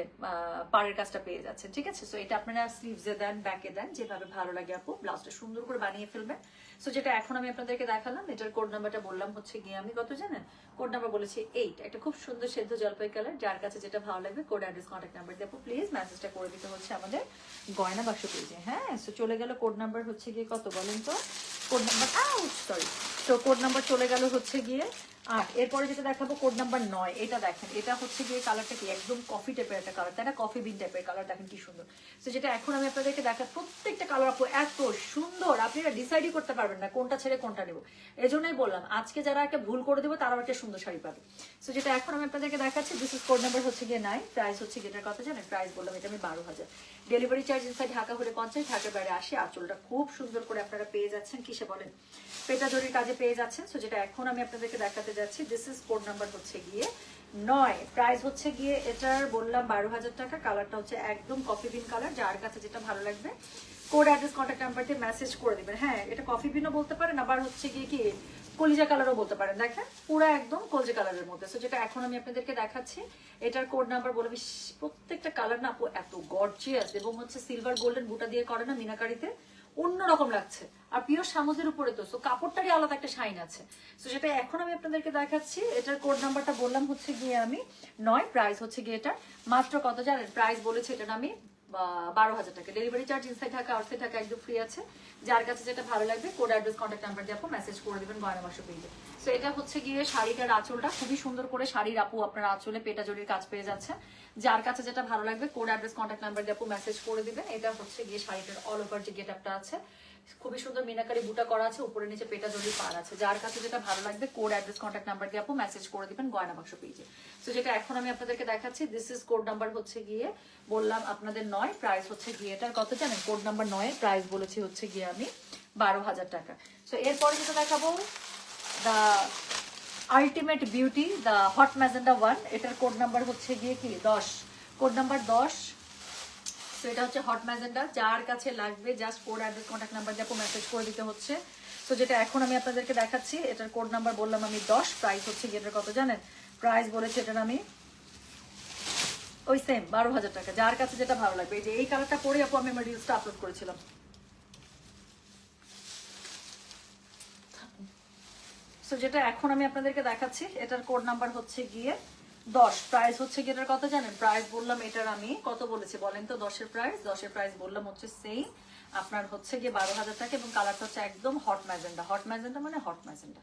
পাড়ের কাজটা পেয়ে যাচ্ছেন। ঠিক আছে, সো এটা আপনারা স্লিভসে দেন, ব্যাকে দেন, যেভাবে ভালো লাগে আপু ব্লাউজটা সুন্দর করে বানিয়ে ফেলবেন। সো যেটা এখন আমি আপনাদেরকে দেখালাম, এটার কোড নাম্বারটা বললাম হচ্ছে গিয়ে আমি কত জানেন, কোড নাম্বার বলেছি 8, একটা খুব সুন্দর সেদ্ধ জলপাই কালার। যার কাছে যেটা ভালো লাগবে কোড অ্যাড্রেস কন্ট্যাক্ট নাম্বার দিয়ে আপু প্লিজ মেসেজটা করে দিতে হচ্ছে আমাদের গয়না বাক্স পেজে। হ্যাঁ, সো চলে গেল কোড নাম্বার হচ্ছে গিয়ে কত বলেন তো, কোড নাম্বার সরি, তো কোড নাম্বার চলে গেল হচ্ছে গিয়ে 8। এরপরে যেটা দেখাবো কোড নাম্বার 9, এটা দেখেন, এটা হচ্ছে গিয়ে কালারটা কি একদম কফি টাইপের একটা কালার, তাই না? কফি বিন টাইপের কালার, দেখেন কি সুন্দর। তো যেটা এখন আমি আপনাদেরকে দেখার, প্রত্যেকটা কালার আপু এত সুন্দর, আপনারা ডিসাইডই করতে পারবেন না কোনটা ছেড়ে কোনটা নেব। এজন্যই বললাম আজকে যারা একটা ভুল করে দেবো তারাও একটা সুন্দর শাড়ি পাবে। তো যেটা এখন আমি আপনাদেরকে দেখাচ্ছি, দিস ইজ কোড নাম্বার হচ্ছে গিয়ে 9, প্রাইস হচ্ছে গিয়ে এটার কথা জানেন, প্রাইস বললাম এটা আমি 12,000, ডেলিভারি চার্জ ইনসাইড ঢাকা হলে 50, ঢাকার বাইরে 80। আঁচলটা খুব সুন্দর করে আপনারা পেয়ে যাচ্ছেন কিসে বলেন, পেটা জরির কাজে পেয়ে যাচ্ছেন। সো যেটা এখন আমি আপনাদেরকে দেখাতে যাচ্ছি, দিস ইজ কোড নাম্বার হচ্ছে গিয়ে 9, প্রাইস হচ্ছে গিয়ে এটার বললাম 12,000 টাকা। কালারটা হচ্ছে একদম কফি বিন কালার, যার কাছে যেটা ভালো লাগবে কোড অ্যাড্রেস কন্ট্যাক্ট নাম্বার দিয়ে মেসেজ করে দিবেন। হ্যাঁ, এটা কফি বিনও বলতে পারেন, আবার হচ্ছে গিয়ে কি কলিজা কালারও বলতে পারেন। দেখেন পুরো একদম কলিজা কালারের মধ্যে। সো যেটা এখন আমি আপনাদেরকে দেখাচ্ছি, এটার কোড নাম্বার বলবি, প্রত্যেকটা কালার না আপু এত গর্জিয়াস, এবং হচ্ছে সিলভার গোল্ডেন বুটা দিয়ে করে না মিনাকারিতে, অন্যরকম লাগছে। আর পিওর সামুজের উপরে তো, সো কাপড়টারই আলাদা একটা শাইন আছে। সো সেটা এখন আমি আপনাদেরকে দেখাচ্ছি, এটার কোড নাম্বারটা বললাম হচ্ছে গিয়ে আমি 9, প্রাইস হচ্ছে গিয়ে এটা মাত্র কত জানেন, প্রাইস বলেছে এটা আমি 12,000 টাকা। Delivery charge inside Dhaka outside Dhaka একদম ফ্রি আছে। যার কাছে যেটা ভালো লাগবে কোড অ্যাড্রেস কন্ট্যাক্ট নাম্বার দিয়ে আপু মেসেজ করে দিবেন গয়না বাক্স পেজে। সো এটা হচ্ছে গিয়ে শাড়িটার আঁচলটা, খুবই সুন্দর করে শাড়ির আপু আপনার আঁচলে পেটা জড়ির কাজ পেয়ে যাচ্ছে। যার কাছে যেটা ভালো লাগবে কোড অ্যাড্রেস কন্ট্যাক্ট নাম্বার দিয়ে আপু মেসেজ করে দিবেন। এটা হচ্ছে গিয়ে শাড়িটার অল ওভার যে গেট আপটা আছে, খুবই সুন্দর মিনাকারি বুটা করা আছে, উপরে নিচে পেটা জড়ির পার আছে। যার কাছে যেটা ভালো লাগবে কোড অ্যাড্রেস কন্ট্যাক্ট নাম্বার দিয়ে আপু মেসেজ করে দিবেন গয়না বাক্স পেজে। তো যেটা এখন আমি আপনাদেরকে দেখাচ্ছি, দিস ইজ কোড নাম্বার হচ্ছে গিয়ে বললাম আপনাদের 9, প্রাইস হচ্ছে গিয়ে এটার কত জানেন? কোড নাম্বার 9 এর প্রাইস বলেছি হচ্ছে গিয়ে আমি 12,000 টাকা। সো এরপরে যেটা দেখাবো দা আলটিমেট বিউটি দা হট ম্যাজেন্ডা 1, এটার কোড নাম্বার হচ্ছে গিয়ে কি 10, কোড নাম্বার 10। তো এটা হচ্ছে হট ম্যাজেন্ডা। যার কাছে লাগবে just code address contact number দিয়ে মেসেজ করে দিতে হচ্ছে। তো যেটা এখন আমি আপনাদেরকে দেখাচ্ছি, এটার কোড নাম্বার বললাম আমি 10, প্রাইস হচ্ছে গিয়ে এটার কত জানেন? প্রাইস বলেছে এটার আমি ওই সেম 12,000 টাকা। যার কাছে যেটা ভালো লাগবে, এই যে এই কালারটা পরে আপু আমি আমার রিলসটা আপলোড করেছিলাম। সো যেটা এখন আমি আপনাদেরকে দেখাচ্ছি, এটার কোড নাম্বার হচ্ছে গিয়ে 10, প্রাইস হচ্ছে গিয়ে এটার কত জানেন? প্রাইস বললাম এটার আমি কত বলেছি বলেন তো? 10 এর প্রাইস বললাম হচ্ছে সেম আপনার হচ্ছে গিয়ে 12,000 টাকা, এবং কালারটা হচ্ছে একদম হট ম্যাজেন্ডা। হট ম্যাজেন্ডা মানে হট ম্যাজেন্ডা,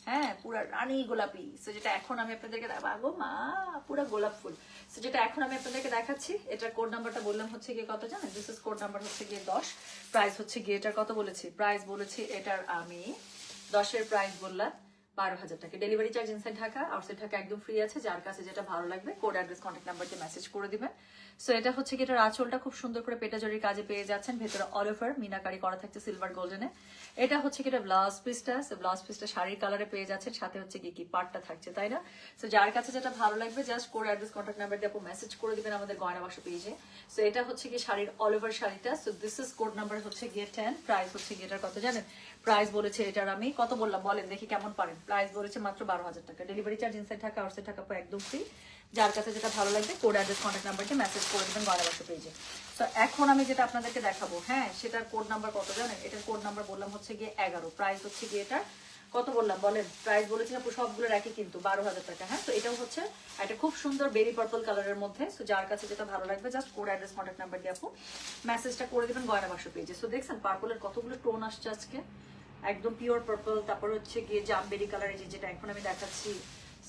হ্যাঁ পুরা রানী গোলাপি। সো যেটা এখন আমি আপনাদেরকে গো মা পুরা গোলাপ ফুল। সো যেটা এখন আমি আপনাদেরকে দেখাচ্ছি, এটার কোড নাম্বারটা বললাম হচ্ছে গিয়ে কত জানেন? দিস ইজ কোড নাম্বার হচ্ছে গিয়ে 10, প্রাইস হচ্ছে গিয়ে এটার কত বলেছি? প্রাইস বলেছি এটার আমি 10 এর প্রাইস বললাম 12,000 টাকা। Delivery charge inside Dhaka outside Dhaka একদম ফ্রি আছে। যার কাছে যেটা ভালো লাগবে কোড অ্যাড্রেস কন্ট্যাক্ট নাম্বার দিয়ে মেসেজ করে দিবেন। সো এটা হচ্ছে কি এটার আঁচলটা খুব সুন্দর করে পেটা জড়ির কাজে পেয়ে যাচ্ছেন, ভেতরে অল ওভার মিনাকারি করা থাকছে সিলভার গোল্ডেনে। এটা হচ্ছে কি এটা ব্লাউজ পিসটা, ব্লাউজ পিসটা শাড়ির কালারে পেয়ে যাচ্ছেন, সাথে হচ্ছে কি পার্টটা থাকছে, তাই না? সো যার কাছে যেটা ভালো লাগবে just code address contact number দিয়ে আপু মেসেজ করে দিবেন আমাদের গয়না বাক্স পেজে। সো এটা হচ্ছে কি শাড়ির অল ওভার শাড়িটা। So this is code number হচ্ছে গিয়ে 10, প্রাইস হচ্ছে গিয়ে এটার কত জানেন? প্রাইস বলেছে এটার আমি কত বললাম বলেন দেখি কেমন পারেন? প্রাইস বলেছে মাত্র 12,000 টাকা। Delivery charge inside Dhaka outside Dhaka একদম ফ্রি। যার কাছে যেটা ভালো লাগবে কোড অ্যাড্রেস কন্ট্যাক্ট নাম্বার দিয়ে মেসেজ করে দেবেন গয়না বাক্স পেজে। তো এখন আমি যেটা আপনাদেরকে দেখাবো, হ্যাঁ সেটার কোড নাম্বার কত জানেন? এটার কোড নাম্বার বললাম হচ্ছে গিয়ে 11, প্রাইস হচ্ছে গিয়ে এটা কত বললাম বলেন? প্রাইস বলেছি আপু সবগুলোর একই কিন্তু 12,000 টাকা। হ্যাঁ, তো এটাও হচ্ছে একটা খুব সুন্দর বেরি পার্পল কালারের মধ্যে। সো যার কাছে যেটা ভালো লাগবে just code address contact number দিয়ে আপু মেসেজটা করে দেবেন গয়না বাক্স পেজে। সো দেখছেন পার্পলের কতগুলো টোন আসছে আজকে, একদম পিওর পার্পল, তারপর হচ্ছে গিয়ে জামবেরি কালার যেটা এখন আমি দেখাচ্ছি।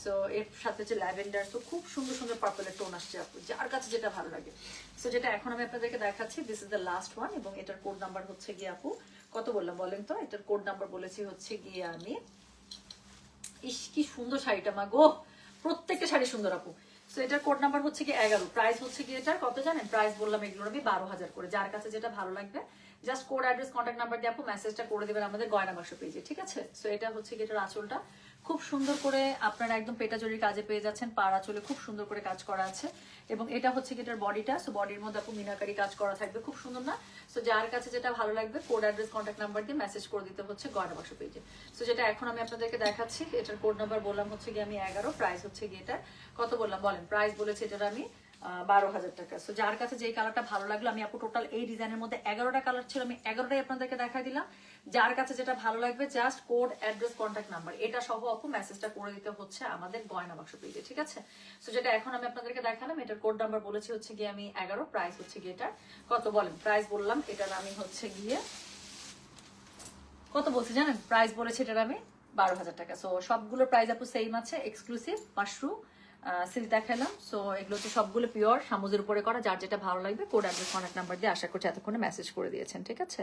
সো এর সাথে হচ্ছে ল্যাভেন্ডার। তো খুব সুন্দর সুন্দর পার্পলের টোন আসছে আপু, যার কাছে যেটা ভালো লাগে। সো যেটা এখন আমি আপনাদেরকে দেখাচ্ছি, this is the last one, এবং এটার কোড নাম্বার হচ্ছে গিয়ে আপু কত বললাম বলেন তো? এটার কোড নাম্বার বলেছি হচ্ছে গিয়ে আমি, ইস কি সুন্দর শাড়িটা মা গো, প্রত্যেকটা শাড়ি সুন্দর আপু। সো এটার কোড নাম্বার হচ্ছে কি 11, প্রাইস হচ্ছে কি এটার কত জানেন? প্রাইস বললাম এগুলোর আমি 12,000 করে। যার কাছে যেটা ভালো লাগবে just code address contact number দিয়ে আপু মেসেজটা করে দেবেন আমাদের গয়না বাক্স পেজে, ঠিক আছে? সো এটা হচ্ছে কি এটার আঁচলটা খুব সুন্দর করে আপনারা একদম পেটা জড়ির কাজে পেয়ে যাচ্ছেন, পাড়া চলে খুব সুন্দর করে কাজ করা আছে, এবং এটা হচ্ছে কি এটার বডিটা। সো বডির মধ্যে আপু মিনাকারি কাজ করা থাকবে, খুব সুন্দর না? সো যার কাছে যেটা ভালো লাগবে কোড অ্যাড্রেস কন্ট্যাক্ট নাম্বার দিয়ে মেসেজ করে দিতে হচ্ছে গয়না বাক্স পেজে। সো যেটা এখন আমি আপনাদেরকে দেখাচ্ছি, এটার কোড নাম্বার বললাম হচ্ছে গিয়ে আমি 11, প্রাইস হচ্ছে গিয়ে এটা কত বললাম বলেন? প্রাইস বলেছে এটার আমি 12,000 টাকা। সো যার কাছে যেই কালারটা ভালো লাগলো, আমি আপু টোটাল এই ডিজাইনের মধ্যে 11টা কালার ছিল, আমি 11টাই আপনাদেরকে দেখাই দিলাম। যার কাছে যেটা ভালো লাগবে just code address contact number এটা সহ আপু মেসেজটা করে দিতে হচ্ছে আমাদের গয়না বাক্স পেজে, ঠিক আছে? সো যেটা এখন আমি আপনাদেরকে দেখালাম, এটার কোড নাম্বার বলেছি হচ্ছে গিয়ে আমি 11, প্রাইস হচ্ছে গিয়ে এটার কত বলেন? প্রাইস বললাম এটার আমি হচ্ছে গিয়ে কত বলছি জানেন? প্রাইস বলেছি এটার আমি 12,000 টাকা। সো সবগুলোর প্রাইস আপু সেম আছে, এক্সক্লুসিভ মাশরুম সিল্ক দেখালাম। সো এগুলো হচ্ছে সবগুলো পিওর সামুজের উপরে করা। যার যেটা ভালো লাগবে কোড অ্যাড্রেস কন্ট্যাক্ট নাম্বার দিয়ে আশা করছি এতক্ষণে মেসেজ করে দিয়েছেন, ঠিক আছে?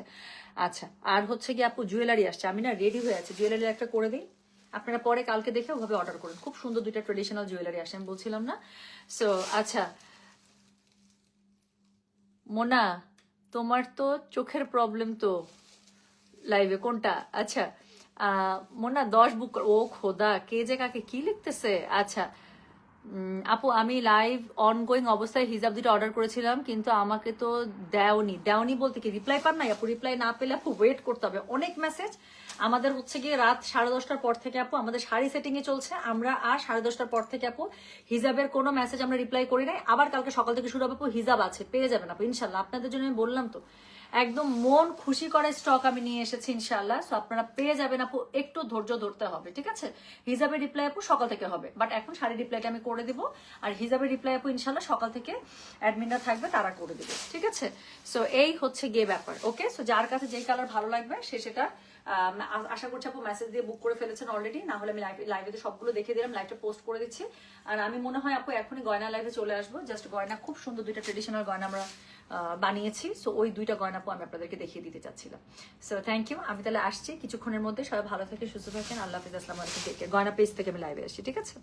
আচ্ছা, আর হচ্ছে কি আপু জুয়েলারি আসছে, আমি না রেডি হয়ে আছি, জুয়েলারি একটা করে দিই, আপনারা পরে কালকে দেখে ওভাবে অর্ডার করুন। খুব সুন্দর দুইটা ট্রেডিশনাল জুয়েলারি আসে, আমি বলছিলাম না? সো আচ্ছা মোনা, তোমার তো চোখের প্রবলেম তো লাইভে কোনটা? আচ্ছা মোনা 10 বুক ও খোদা, কে যে কাকে কি লিখতেছে? আচ্ছা আপু আমি লাইভ অনগোয়িং অবস্থায় হিজাব দুটো অর্ডার করেছিলাম, কিন্তু আমাকে তো দেওনি বলতে কি রিপ্লাই পান নাই আপু? রিপ্লাই না পেলে আপু ওয়েট করতে হবে, অনেক মেসেজ আমাদের হচ্ছে গিয়ে রাত 10:30টার পর থেকে আপু আমাদের শাড়ি সেটিং এ চলছে, আমরা আর 10:30টার পর থেকে আপু হিজাবের কোনো মেসেজ আমরা রিপ্লাই করি নাই। আবার কালকে সকাল থেকে শুরু হবে আপু, হিজাব আছে পেয়ে যাবেন আপু ইনশাল্লাহ, আপনাদের জন্য আমি বললাম তো। একদম মন খুশি করে স্টক আমি নিয়ে এসেছি ইনশাআল্লাহ। সো আপনারা পেয়ে যাবেন আপু, একটু ধৈর্য ধরতে হবে, ঠিক আছে? হিজাবের রিপ্লাই আপু সকাল থেকে হবে, বাট এখন শাড়ির রিপ্লাইটা আমি করে দিব, আর হিজাবের রিপ্লাই আপু ইনশাআল্লাহ সকাল থেকে অ্যাডমিনরা থাকবে, তারা করে দিবে, ঠিক আছে? সো এই হচ্ছে গিয়ে ব্যাপার, ওকে? সো যার কাছে যেই কালার ভালো লাগবে সে সেটা আশা করছি আপু মেসেজ দিয়ে বুক করে ফেলেছেন অলরেডি, না হলে আমি লাইভে সবগুলো দেখে দিলাম, লাইভটা পোস্ট করে দিচ্ছি। আর আমি মনে হয় আপু এখনই গয়না লাইভে চলে আসবো, জাস্ট গয়না খুব সুন্দর দুইটা ট্রেডিশনাল গয়না আমরা বানিয়েছি। সো ওই দুইটা গয়না আপু আমি আপনাদেরকে দেখিয়ে দিতে চাচ্ছিলাম। সো থ্যাংক ইউ, আমি তাহলে আসছি কিছুক্ষণের মধ্যে। সবাই ভালো থেকে সুস্থ থাকেন, আল্লাহ হাফিজ, আসসালামু আলাইকুম, গয়না পেজ থেকে আমি লাইভে আসছি, ঠিক আছে?